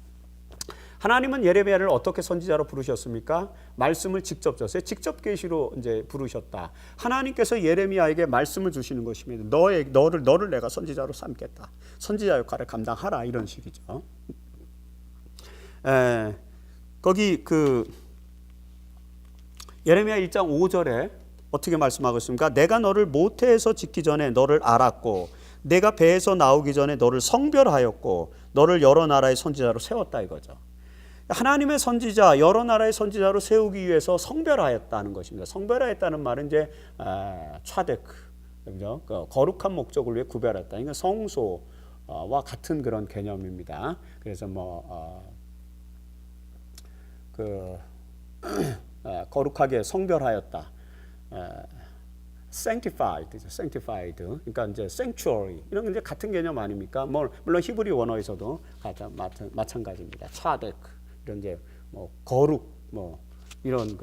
하나님은 예레미야를 어떻게 선지자로 부르셨습니까? 말씀을 직접 줬어요. 직접 계시로 이제 부르셨다. 하나님께서 예레미야에게 말씀을 주시는 것입니다. 너를 내가 선지자로 삼겠다. 선지자 역할을 감당하라 이런 식이죠. 거기 예레미야 1장 5절에 어떻게 말씀하고 있습니까? 내가 너를 모태에서 짓기 전에 너를 알았고 내가 배에서 나오기 전에 너를 성별하였고 너를 여러 나라의 선지자로 세웠다 이거죠. 하나님의 선지자, 여러 나라의 선지자로 세우기 위해서 성별하였다는 것입니다. 성별하였다는 말은 이제 차데크, 그죠? 거룩한 목적을 위해 구별했다. 이건 성소와 같은 그런 개념입니다. 그래서 거룩하게 성별하였다. sanctified. 그러니까 이제 sanctuary 이런 게 이제 같은 개념 아닙니까? 물론 히브리 원어에서도 마찬가지입니다. 차데크 이런 게 거룩 이런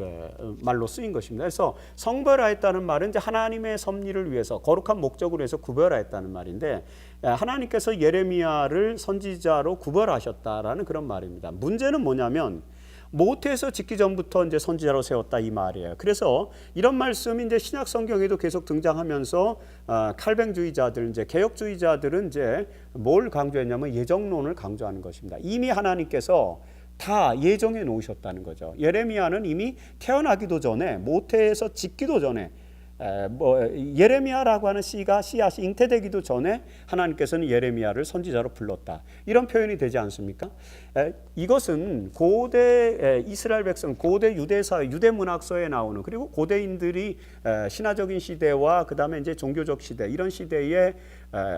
말로 쓰인 것입니다. 그래서 성별하였다는 말은 이제 하나님의 섭리를 위해서 거룩한 목적을 위해서 구별하였다는 말인데 하나님께서 예레미야를 선지자로 구별하셨다라는 그런 말입니다. 문제는 뭐냐면 모태에서 짓기 전부터 이제 선지자로 세웠다 이 말이에요. 그래서 이런 말씀이 이제 신약 성경에도 계속 등장하면서 칼뱅주의자들 이제 개혁주의자들은 이제 뭘 강조했냐면 예정론을 강조하는 것입니다. 이미 하나님께서 다 예정해 놓으셨다는 거죠. 예레미야는 이미 태어나기도 전에 모태에서 짓기도 전에 예레미야라고 하는 씨앗이 잉태되기도 전에 하나님께서는 예레미야를 선지자로 불렀다. 이런 표현이 되지 않습니까? 이것은 고대 이스라엘 백성, 고대 유대사, 유대 문학서에 나오는 그리고 고대인들이 신화적인 시대와 그 다음에 이제 종교적 시대 이런 시대의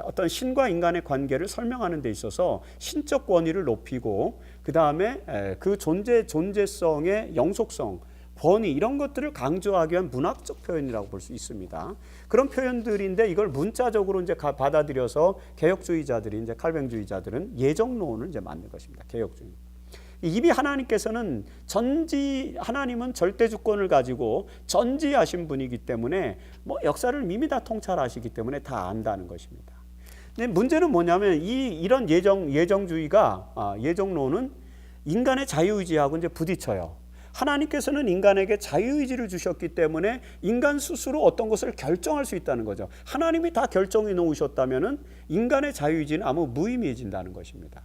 어떤 신과 인간의 관계를 설명하는 데 있어서 신적 권위를 높이고 그 다음에 그 존재성의 영속성 권위 이런 것들을 강조하기 위한 문학적 표현이라고 볼 수 있습니다. 그런 표현들인데 이걸 문자적으로 이제 받아들여서 개혁주의자들이 이제 칼뱅주의자들은 예정론을 이제 만든 것입니다. 개혁주의. 이미 하나님께서는 하나님은 절대 주권을 가지고 전지하신 분이기 때문에 역사를 이미 다 통찰하시기 때문에 다 안다는 것입니다. 근데 문제는 뭐냐면 이런 예정주의가 예정론은 인간의 자유의지하고 이제 부딪혀요. 하나님께서는 인간에게 자유의지를 주셨기 때문에 인간 스스로 어떤 것을 결정할 수 있다는 거죠. 하나님이 다 결정해 놓으셨다면 인간의 자유의지는 아무 무의미해진다는 것입니다.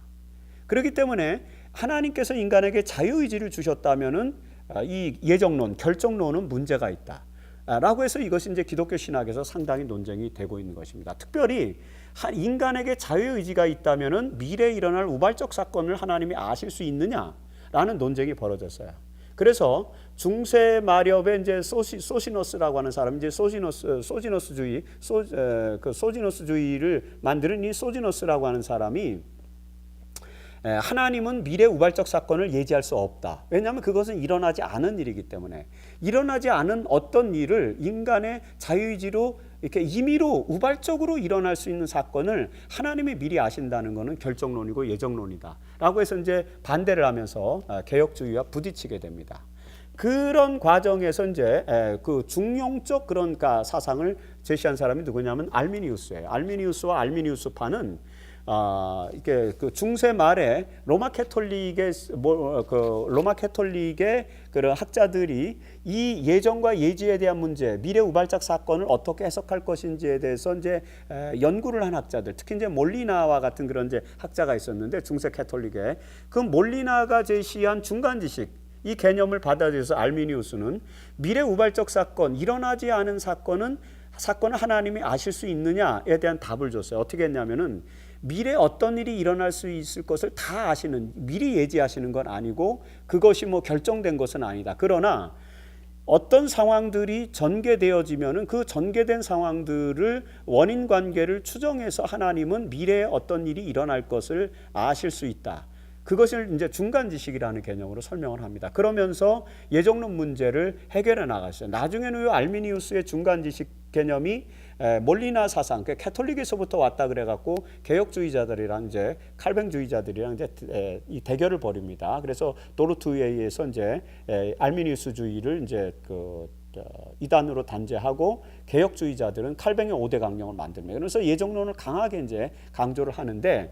그렇기 때문에 하나님께서 인간에게 자유의지를 주셨다면 이 예정론, 결정론은 문제가 있다. 라고 해서 이것이 이제 기독교 신학에서 상당히 논쟁이 되고 있는 것입니다. 특별히 인간에게 자유의지가 있다면은 미래에 일어날 우발적 사건을 하나님이 아실 수 있느냐라는 논쟁이 벌어졌어요. 그래서 중세 마렵에 이제 소시너스라고 하는 사람, 이제 소지너스주의를 만드는 이 소지너스라고 하는 사람이 하나님은 미래 우발적 사건을 예지할 수 없다. 왜냐하면 그것은 일어나지 않은 일이기 때문에, 일어나지 않은 어떤 일을 인간의 자유의지로 이렇게 임의로 우발적으로 일어날 수 있는 사건을 하나님이 미리 아신다는 것은 결정론이고 예정론이다 라고 해서 이제 반대를 하면서 개혁주의와 부딪히게 됩니다. 그런 과정에서 이제 그 중용적 그런 사상을 제시한 사람이 누구냐면 알미니우스예요. 알미니우스와 알미니우스파는 이게 그 중세 말에 로마 캐톨릭의 그런 학자들이 이 예정과 예지에 대한 문제, 미래 우발적 사건을 어떻게 해석할 것인지에 대해서 이제 연구를 한 학자들, 특히 이제 몰리나와 같은 그런 이제 학자가 있었는데, 중세 캐톨릭에 그 몰리나가 제시한 중간 지식, 이 개념을 받아들여서 알미니우스는 미래 우발적 사건, 일어나지 않은 사건을 하나님이 아실 수 있느냐에 대한 답을 줬어요. 어떻게 했냐면은 미래 어떤 일이 일어날 수 있을 것을 다 아시는, 미리 예지하시는 건 아니고 그것이 뭐 결정된 것은 아니다. 그러나 어떤 상황들이 전개되어지면은 그 전개된 상황들을 원인 관계를 추정해서 하나님은 미래에 어떤 일이 일어날 것을 아실 수 있다. 그것을 이제 중간 지식이라는 개념으로 설명을 합니다. 그러면서 예정론 문제를 해결해 나갔어요. 나중에는 이 알미니우스의 중간 지식 개념이 몰리나 사상, 그 캐톨릭에서부터 왔다 그래갖고 개혁주의자들이랑 이제 칼뱅주의자들이랑 이제 이 대결을 벌입니다. 그래서 도르투에이에서 이제 알미니우스주의를 이제 이단으로 단죄하고 개혁주의자들은 칼뱅의 5대 강령을 만듭니다. 그래서 예정론을 강하게 이제 강조를 하는데,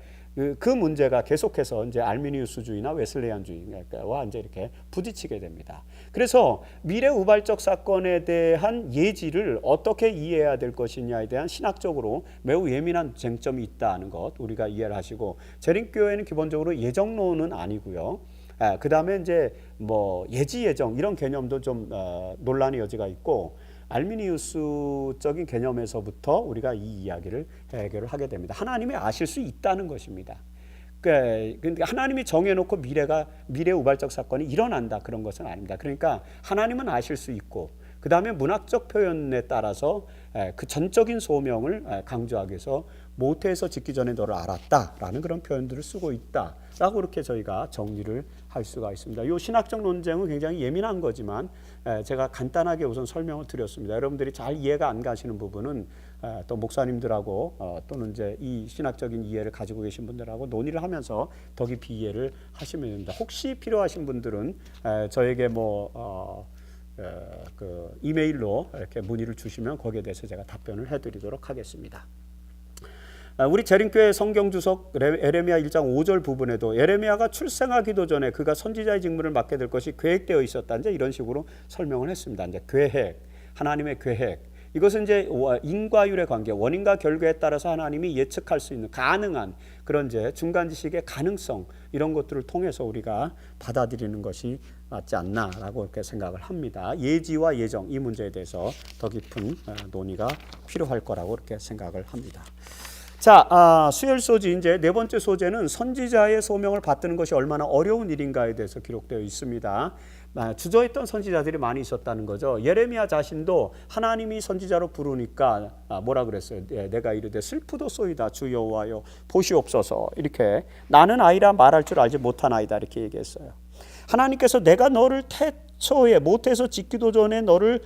그 문제가 계속해서 이제 알미니우스주의나 웨슬레이안주의와 이제 이렇게 부딪히게 됩니다. 그래서 미래 우발적 사건에 대한 예지를 어떻게 이해해야 될 것이냐에 대한 신학적으로 매우 예민한 쟁점이 있다는 것 우리가 이해를 하시고, 재림교회는 기본적으로 예정론은 아니고요. 그 다음에 이제 뭐 예지 예정 이런 개념도 좀 논란의 여지가 있고, 알미니우스적인 개념에서부터 우리가 이 이야기를 해결을 하게 됩니다. 하나님이 아실 수 있다는 것입니다. 그러니까 하나님이 정해놓고 미래 우발적 사건이 일어난다 그런 것은 아닙니다. 그러니까 하나님은 아실 수 있고, 그 다음에 문학적 표현에 따라서 그 전적인 소명을 강조하기 위해서 모태에서 짓기 전에 너를 알았다라는 그런 표현들을 쓰고 있다라고 그렇게 저희가 정리를 할 수가 있습니다. 이 신학적 논쟁은 굉장히 예민한 거지만 제가 간단하게 우선 설명을 드렸습니다. 여러분들이 잘 이해가 안 가시는 부분은 또 목사님들하고 또는 이제 이 신학적인 이해를 가지고 계신 분들하고 논의를 하면서 더 깊이 이해를 하시면 됩니다. 혹시 필요하신 분들은 저에게 그 이메일로 이렇게 문의를 주시면 거기에 대해서 제가 답변을 해드리도록 하겠습니다. 우리 재림교회 성경 주석 에레미야 1장 5절 부분에도 예레미야가 출생하기도 전에 그가 선지자의 직무를 맡게 될 것이 계획되어 있었다. 이제 이런 식으로 설명을 했습니다. 이제 계획, 하나님의 계획. 이것은 이제 인과율의 관계, 원인과 결과에 따라서 하나님이 예측할 수 있는 가능한 그런 이제 중간 지식의 가능성, 이런 것들을 통해서 우리가 받아들이는 것이 맞지 않나라고 이렇게 생각을 합니다. 예지와 예정 이 문제에 대해서 더 깊은 논의가 필요할 거라고 이렇게 생각을 합니다. 자, 수요일 소지 이제 네 번째 소재는 선지자의 소명을 받드는 것이 얼마나 어려운 일인가에 대해서 기록되어 있습니다. 주저했던 선지자들이 많이 있었다는 거죠. 예레미야 자신도 하나님이 선지자로 부르니까 뭐라 그랬어요? 내가 이르되 슬프도소이다 주 여호와여 보시옵소서, 이렇게 나는 아이라 말할 줄 알지 못하나이다 이렇게 얘기했어요. 하나님께서 내가 너를 태초에 모태에서 짓기도 전에 너를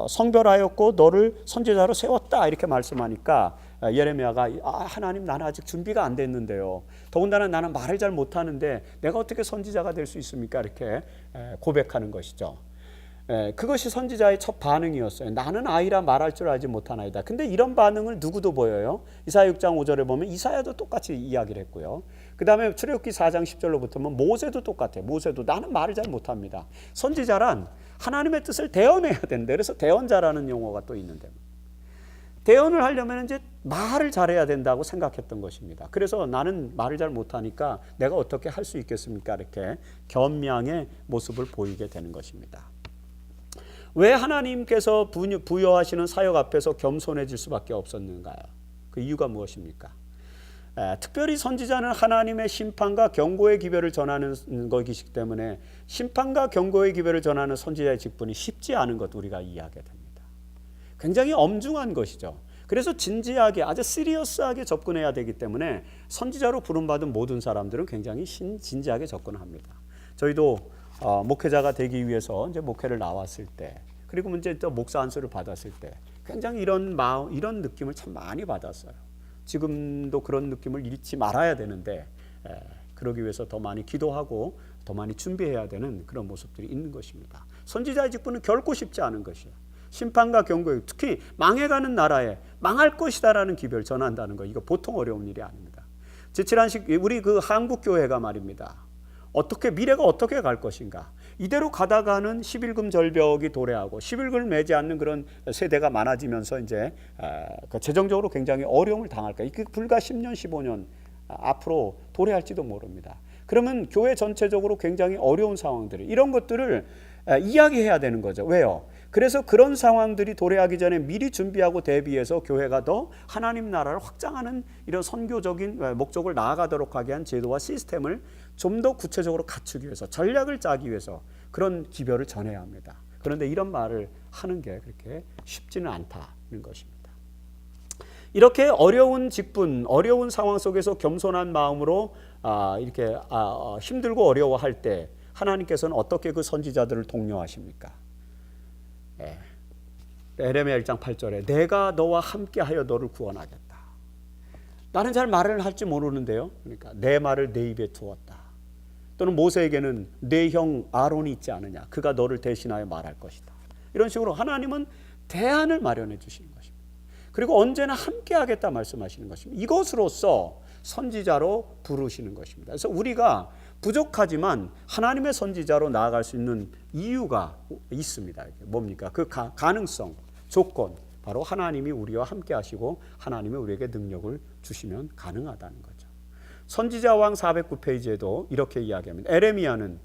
성별하였고 너를 선지자로 세웠다 이렇게 말씀하니까 예레미야가 하나님 나는 아직 준비가 안 됐는데요. 더군다나 나는 말을 잘 못하는데 내가 어떻게 선지자가 될 수 있습니까? 이렇게 고백하는 것이죠. 그것이 선지자의 첫 반응이었어요. 나는 아이라 말할 줄 알지 못하나이다. 근데 이런 반응을 누구도 보여요. 이사야 6장 5절에 보면 이사야도 똑같이 이야기를 했고요. 그 다음에 출애굽기 4장 10절로 붙으면 모세도 똑같아요. 모세도 나는 말을 잘 못합니다. 선지자란 하나님의 뜻을 대언해야 된대. 그래서 대언자라는 용어가 또 있는데, 대언을 하려면 이제 말을 잘해야 된다고 생각했던 것입니다. 그래서 나는 말을 잘 못하니까 내가 어떻게 할 수 있겠습니까? 이렇게 겸양의 모습을 보이게 되는 것입니다. 왜 하나님께서 부여하시는 사역 앞에서 겸손해질 수밖에 없었는가요? 그 이유가 무엇입니까? 특별히 선지자는 하나님의 심판과 경고의 기별을 전하는 것이기 때문에 심판과 경고의 기별을 전하는 선지자의 직분이 쉽지 않은 것 우리가 이해하게 됩니다. 굉장히 엄중한 것이죠. 그래서 진지하게 아주 시리어스하게 접근해야 되기 때문에 선지자로 부름받은 모든 사람들은 굉장히 진지하게 접근합니다. 저희도 목회자가 되기 위해서 이제 목회를 나왔을 때, 그리고 이제 또 목사 안수를 받았을 때 굉장히 이런 마음, 이런 느낌을 참 많이 받았어요. 지금도 그런 느낌을 잃지 말아야 되는데 그러기 위해서 더 많이 기도하고 더 많이 준비해야 되는 그런 모습들이 있는 것입니다. 선지자의 직분은 결코 쉽지 않은 것이에요. 심판과 경고에, 특히 망해가는 나라에 망할 것이다라는 기별 전한다는 거, 이거 보통 어려운 일이 아닙니다. 지칠한식 우리 그 한국 교회가 말입니다. 어떻게 미래가 어떻게 갈 것인가? 이대로 가다가는 11금 절벽이 도래하고 11금을 매지 않는 그런 세대가 많아지면서 이제 재정적으로 굉장히 어려움을 당할까? 이게 불과 10년, 15년 앞으로 도래할지도 모릅니다. 그러면 교회 전체적으로 굉장히 어려운 상황들이, 이런 것들을 이야기해야 되는 거죠. 왜요? 그래서 그런 상황들이 도래하기 전에 미리 준비하고 대비해서 교회가 더 하나님 나라를 확장하는 이런 선교적인 목적을 나아가도록 하게 한 제도와 시스템을 좀 더 구체적으로 갖추기 위해서, 전략을 짜기 위해서 그런 기별을 전해야 합니다. 그런데 이런 말을 하는 게 그렇게 쉽지는 않다는 것입니다. 이렇게 어려운 직분, 어려운 상황 속에서 겸손한 마음으로 이렇게 힘들고 어려워할 때 하나님께서는 어떻게 그 선지자들을 독려하십니까? 에레미야 1장 8절에 내가 너와 함께하여 너를 구원하겠다. 나는 잘 말을 할지 모르는데요. 그러니까 내 말을 내 입에 두었다. 또는 모세에게는 내 형 아론이 있지 않느냐. 그가 너를 대신하여 말할 것이다. 이런 식으로 하나님은 대안을 마련해 주시는 것입니다. 그리고 언제나 함께하겠다 말씀하시는 것입니다. 이것으로써 선지자로 부르시는 것입니다. 그래서 우리가 부족하지만 하나님의 선지자로 나아갈 수 있는 이유가 있습니다. 뭡니까? 그 가능성, 조건, 바로 하나님이 우리와 함께 하시고 하나님이 우리에게 능력을 주시면 가능하다는 거죠. 선지자왕 409페이지에도 이렇게 이야기합니다. 에레미야는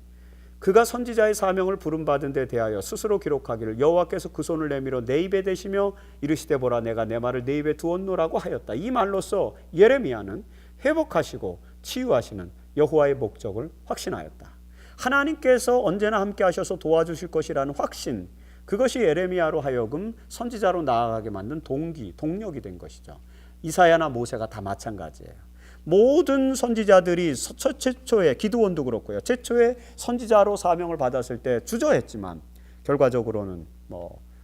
그가 선지자의 사명을 부름받은 데 대하여 스스로 기록하기를 여호와께서 그 손을 내밀어 내 입에 대시며 이르시되 보라 내가 내 말을 내 입에 두었노라고 하였다. 이 말로써 예레미야는 회복하시고 치유하시는 여호와의 목적을 확신하였다. 하나님께서 언제나 함께 하셔서 도와주실 것이라는 확신, 그것이 예레미야로 하여금 선지자로 나아가게 만든 동력이 된 것이죠. 이사야나 모세가 다 마찬가지예요. 모든 선지자들이 최초에 기드온도 그렇고요. 최초에 선지자로 사명을 받았을 때 주저했지만 결과적으로는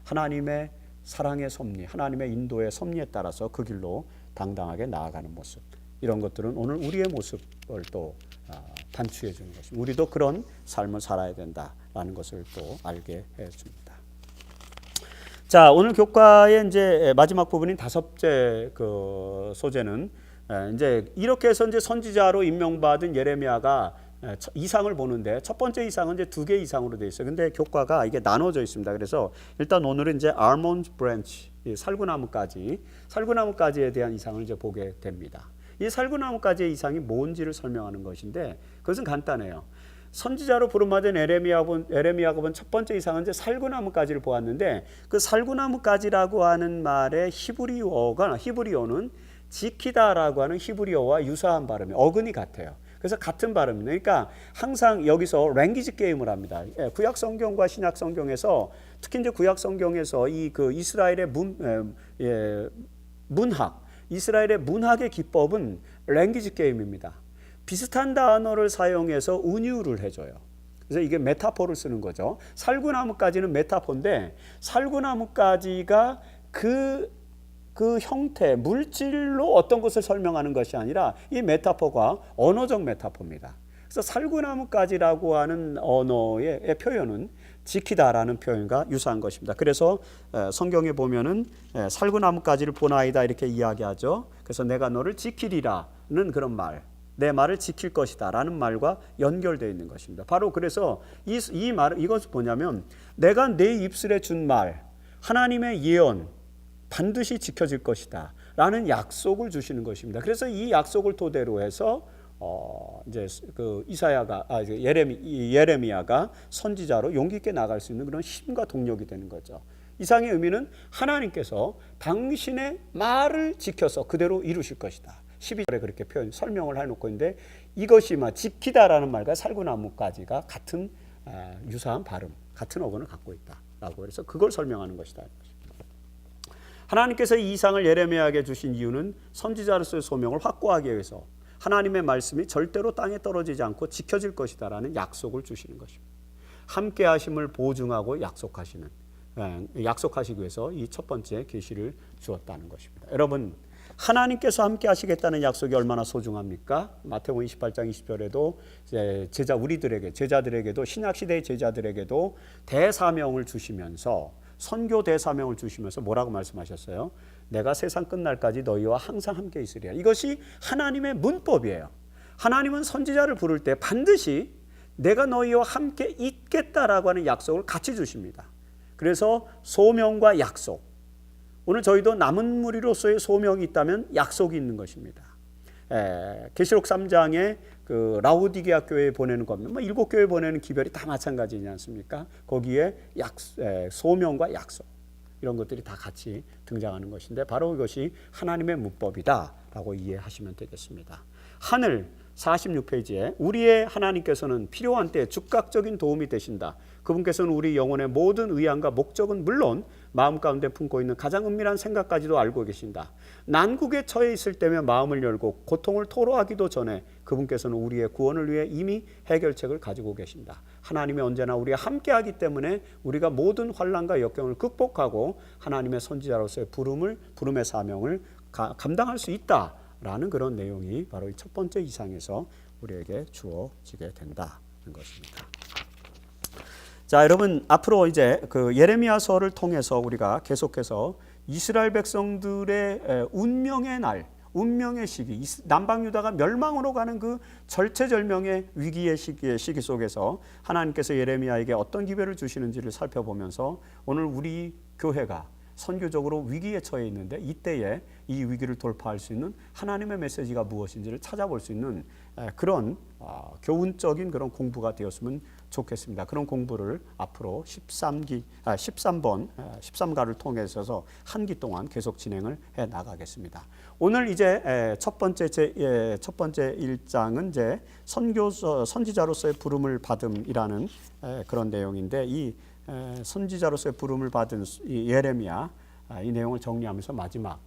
하나님의 사랑의 섭리, 하나님의 인도의 섭리에 따라서 그 길로 당당하게 나아가는 모습, 이런 것들은 오늘 우리의 모습을 또 단추해 주는 것입니다. 우리도 그런 삶을 살아야 된다라는 것을 또 알게 해 줍니다. 자, 오늘 교과의 이제 마지막 부분인 5째 그 소재는 이제 이렇게 해서 이제 선지자로 임명받은 예레미야가 이상을 보는데, 첫 번째 이상은 이제 2개 이상으로 되어 있어요. 근데 교과가 이게 나눠져 있습니다. 그래서 일단 오늘은 이제 알몬드 브랜치, 살구나무까지에 대한 이상을 이제 보게 됩니다. 이 살구나무까지의 이상이 뭔지를 설명하는 것인데, 그것은 간단해요. 선지자로 부름받은 에레미야가 본 첫 번째 이상은 이제 살구나무까지를 보았는데, 그 살구나무까지라고 하는 말의 히브리어는 지키다라고 하는 히브리어와 유사한 발음이 어근이 같아요. 그래서 같은 발음입니다. 그러니까 항상 여기서 랭귀지 게임을 합니다. 구약 성경과 신약 성경에서, 특히 이제 구약 성경에서 이 그 이스라엘의 문학, 이스라엘의 문학의 기법은 랭귀지 게임입니다. 비슷한 단어를 사용해서 은유를 해줘요. 그래서 이게 메타포를 쓰는 거죠. 살구나무까지는 메타포인데, 살구나무까지가 그 형태, 물질로 어떤 것을 설명하는 것이 아니라 이 메타포가 언어적 메타포입니다. 그래서 살구나무까지라고 하는 언어의 표현은 지키다라는 표현과 유사한 것입니다. 그래서 성경에 보면은 살구나무까지를 보나이다 이렇게 이야기하죠. 그래서 내가 너를 지키리라는 그런 말, 내 말을 지킬 것이다 라는 말과 연결되어 있는 것입니다. 바로 그래서 이 말, 이것은 뭐냐면 내가 내 입술에 준 말, 하나님의 예언, 반드시 지켜질 것이다 라는 약속을 주시는 것입니다. 그래서 이 약속을 토대로 해서 이제 그 예레미야가 선지자로 용기 있게 나갈 수 있는 그런 힘과 동력이 되는 거죠. 이상의 의미는 하나님께서 당신의 말을 지켜서 그대로 이루실 것이다. 12절에 그렇게 설명을 해놓고 있는데 이것이 지키다라는 말과 살구나무까지가 같은 유사한 발음, 같은 어근을 갖고 있다라고 해서 그걸 설명하는 것이다. 하나님께서 이 이상을 예레미야에게 주신 이유는 선지자로서의 소명을 확고하게 위해서 하나님의 말씀이 절대로 땅에 떨어지지 않고 지켜질 것이다라는 약속을 주시는 것입니다. 함께 하심을 보증하고 약속하시기 위해서 이 첫 번째 계시를 주었다는 것입니다. 여러분, 하나님께서 함께 하시겠다는 약속이 얼마나 소중합니까? 마태복음 28장 20절에도 제자들에게도 신약시대의 제자들에게도 대사명을 주시면서 선교 대사명을 주시면서 뭐라고 말씀하셨어요? 내가 세상 끝날까지 너희와 항상 함께 있으리라. 이것이 하나님의 문법이에요. 하나님은 선지자를 부를 때 반드시 내가 너희와 함께 있겠다라고 하는 약속을 같이 주십니다. 그래서 소명과 약속. 오늘 저희도 남은 무리로서의 소명이 있다면 약속이 있는 것입니다. 계시록 3장에 그 라우디게아 교회에 보내는 겁니다. 7교회 보내는 기별이 다 마찬가지지 않습니까? 거기에 소명과 약속 이런 것들이 다 같이 등장하는 것인데 바로 이것이 하나님의 문법이다라고 이해하시면 되겠습니다. 하늘 46페이지에 우리의 하나님께서는 필요한 때에 즉각적인 도움이 되신다. 그분께서는 우리 영혼의 모든 의향과 목적은 물론 마음 가운데 품고 있는 가장 은밀한 생각까지도 알고 계신다. 난국에 처해 있을 때면 마음을 열고 고통을 토로하기도 전에 그분께서는 우리의 구원을 위해 이미 해결책을 가지고 계신다. 하나님이 언제나 우리와 함께하기 때문에 우리가 모든 환난과 역경을 극복하고 하나님의 선지자로서의 부름의 사명을 감당할 수 있다라는 그런 내용이 바로 이 첫 번째 이상에서 우리에게 주어지게 된다는 것입니다. 자, 여러분, 앞으로 이제 그 예레미야서를 통해서 우리가 계속해서 이스라엘 백성들의 운명의 날, 운명의 시기, 남방 유다가 멸망으로 가는 그 절체절명의 위기의 시기 속에서 하나님께서 예레미야에게 어떤 기별을 주시는지를 살펴보면서 오늘 우리 교회가 선교적으로 위기에 처해 있는데 이때에 이 위기를 돌파할 수 있는 하나님의 메시지가 무엇인지를 찾아볼 수 있는 그런 교훈적인 그런 공부가 되었으면 좋겠습니다. 그런 공부를 앞으로 13가를 통해서 한 기 동안 계속 진행을 해 나가겠습니다. 오늘 이제 첫 번째 1장은 이제 선지자로서의 부름을 받음이라는 그런 내용인데 이 선지자로서의 부름을 받은 예레미야 이 내용을 정리하면서 마지막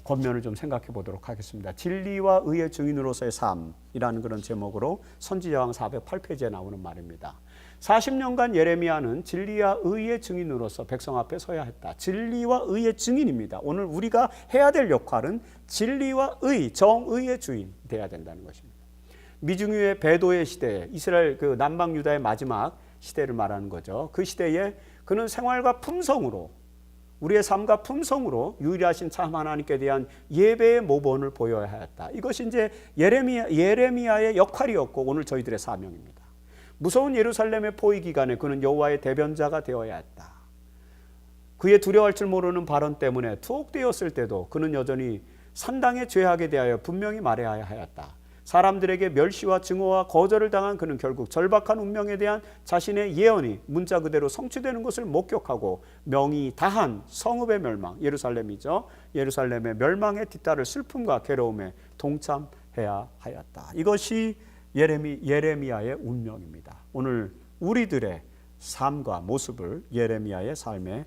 권면을 좀 생각해 보도록 하겠습니다. 진리와 의의 증인으로서의 삶이라는 그런 제목으로 선지자왕 408페이지에 나오는 말입니다. 40년간 예레미야는 진리와 의의 증인으로서 백성 앞에 서야 했다. 진리와 의의 증인입니다. 오늘 우리가 해야 될 역할은 진리와 의, 정의의 주인 되어야 된다는 것입니다. 미중유의 배도의 시대에 이스라엘 그 남방 유다의 마지막 시대를 말하는 거죠. 그 시대에 그는 생활과 품성으로 우리의 삶과 품성으로 유일하신 참 하나님께 대한 예배의 모범을 보여야 하였다. 이것이 이제 예레미야의 역할이었고 오늘 저희들의 사명입니다. 무서운 예루살렘의 포위 기간에 그는 여호와의 대변자가 되어야 했다. 그의 두려워할 줄 모르는 발언 때문에 투옥되었을 때도 그는 여전히 산당에 죄하게 대하여 분명히 말해야 하였다. 사람들에게 멸시와 증오와 거절을 당한 그는 결국 절박한 운명에 대한 자신의 예언이 문자 그대로 성취되는 것을 목격하고 명이 다한 성읍의 멸망, 예루살렘이죠. 예루살렘의 멸망에 뒤따를 슬픔과 괴로움에 동참해야 하였다. 이것이 예레미야의 운명입니다. 오늘 우리들의 삶과 모습을 예레미야의 삶에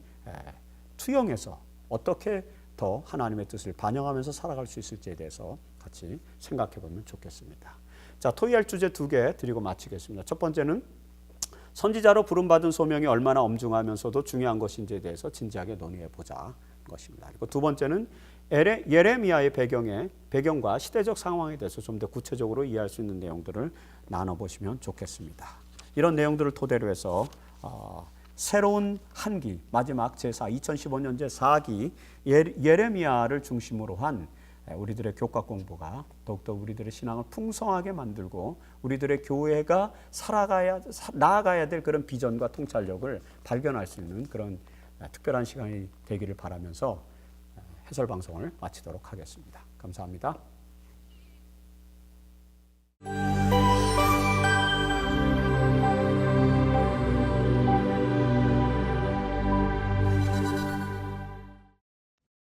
투영해서 어떻게 더 하나님의 뜻을 반영하면서 살아갈 수 있을지에 대해서 같이 생각해 보면 좋겠습니다. 자, 토의할 주제 2개 드리고 마치겠습니다. 첫 번째는 선지자로 부름받은 소명이 얼마나 엄중하면서도 중요한 것인지에 대해서 진지하게 논의해 보자 것입니다. 그리고 두 번째는 예레미야의 배경과 시대적 상황에 대해서 좀 더 구체적으로 이해할 수 있는 내용들을 나눠보시면 좋겠습니다. 이런 내용들을 토대로 해서 새로운 한기, 마지막 제4, 2015년 제4기 예레미야를 중심으로 한 우리들의 교과 공부가 더욱더 우리들의 신앙을 풍성하게 만들고 우리들의 교회가 나아가야 될 그런 비전과 통찰력을 발견할 수 있는 그런 특별한 시간이 되기를 바라면서 해설 방송을 마치도록 하겠습니다. 감사합니다.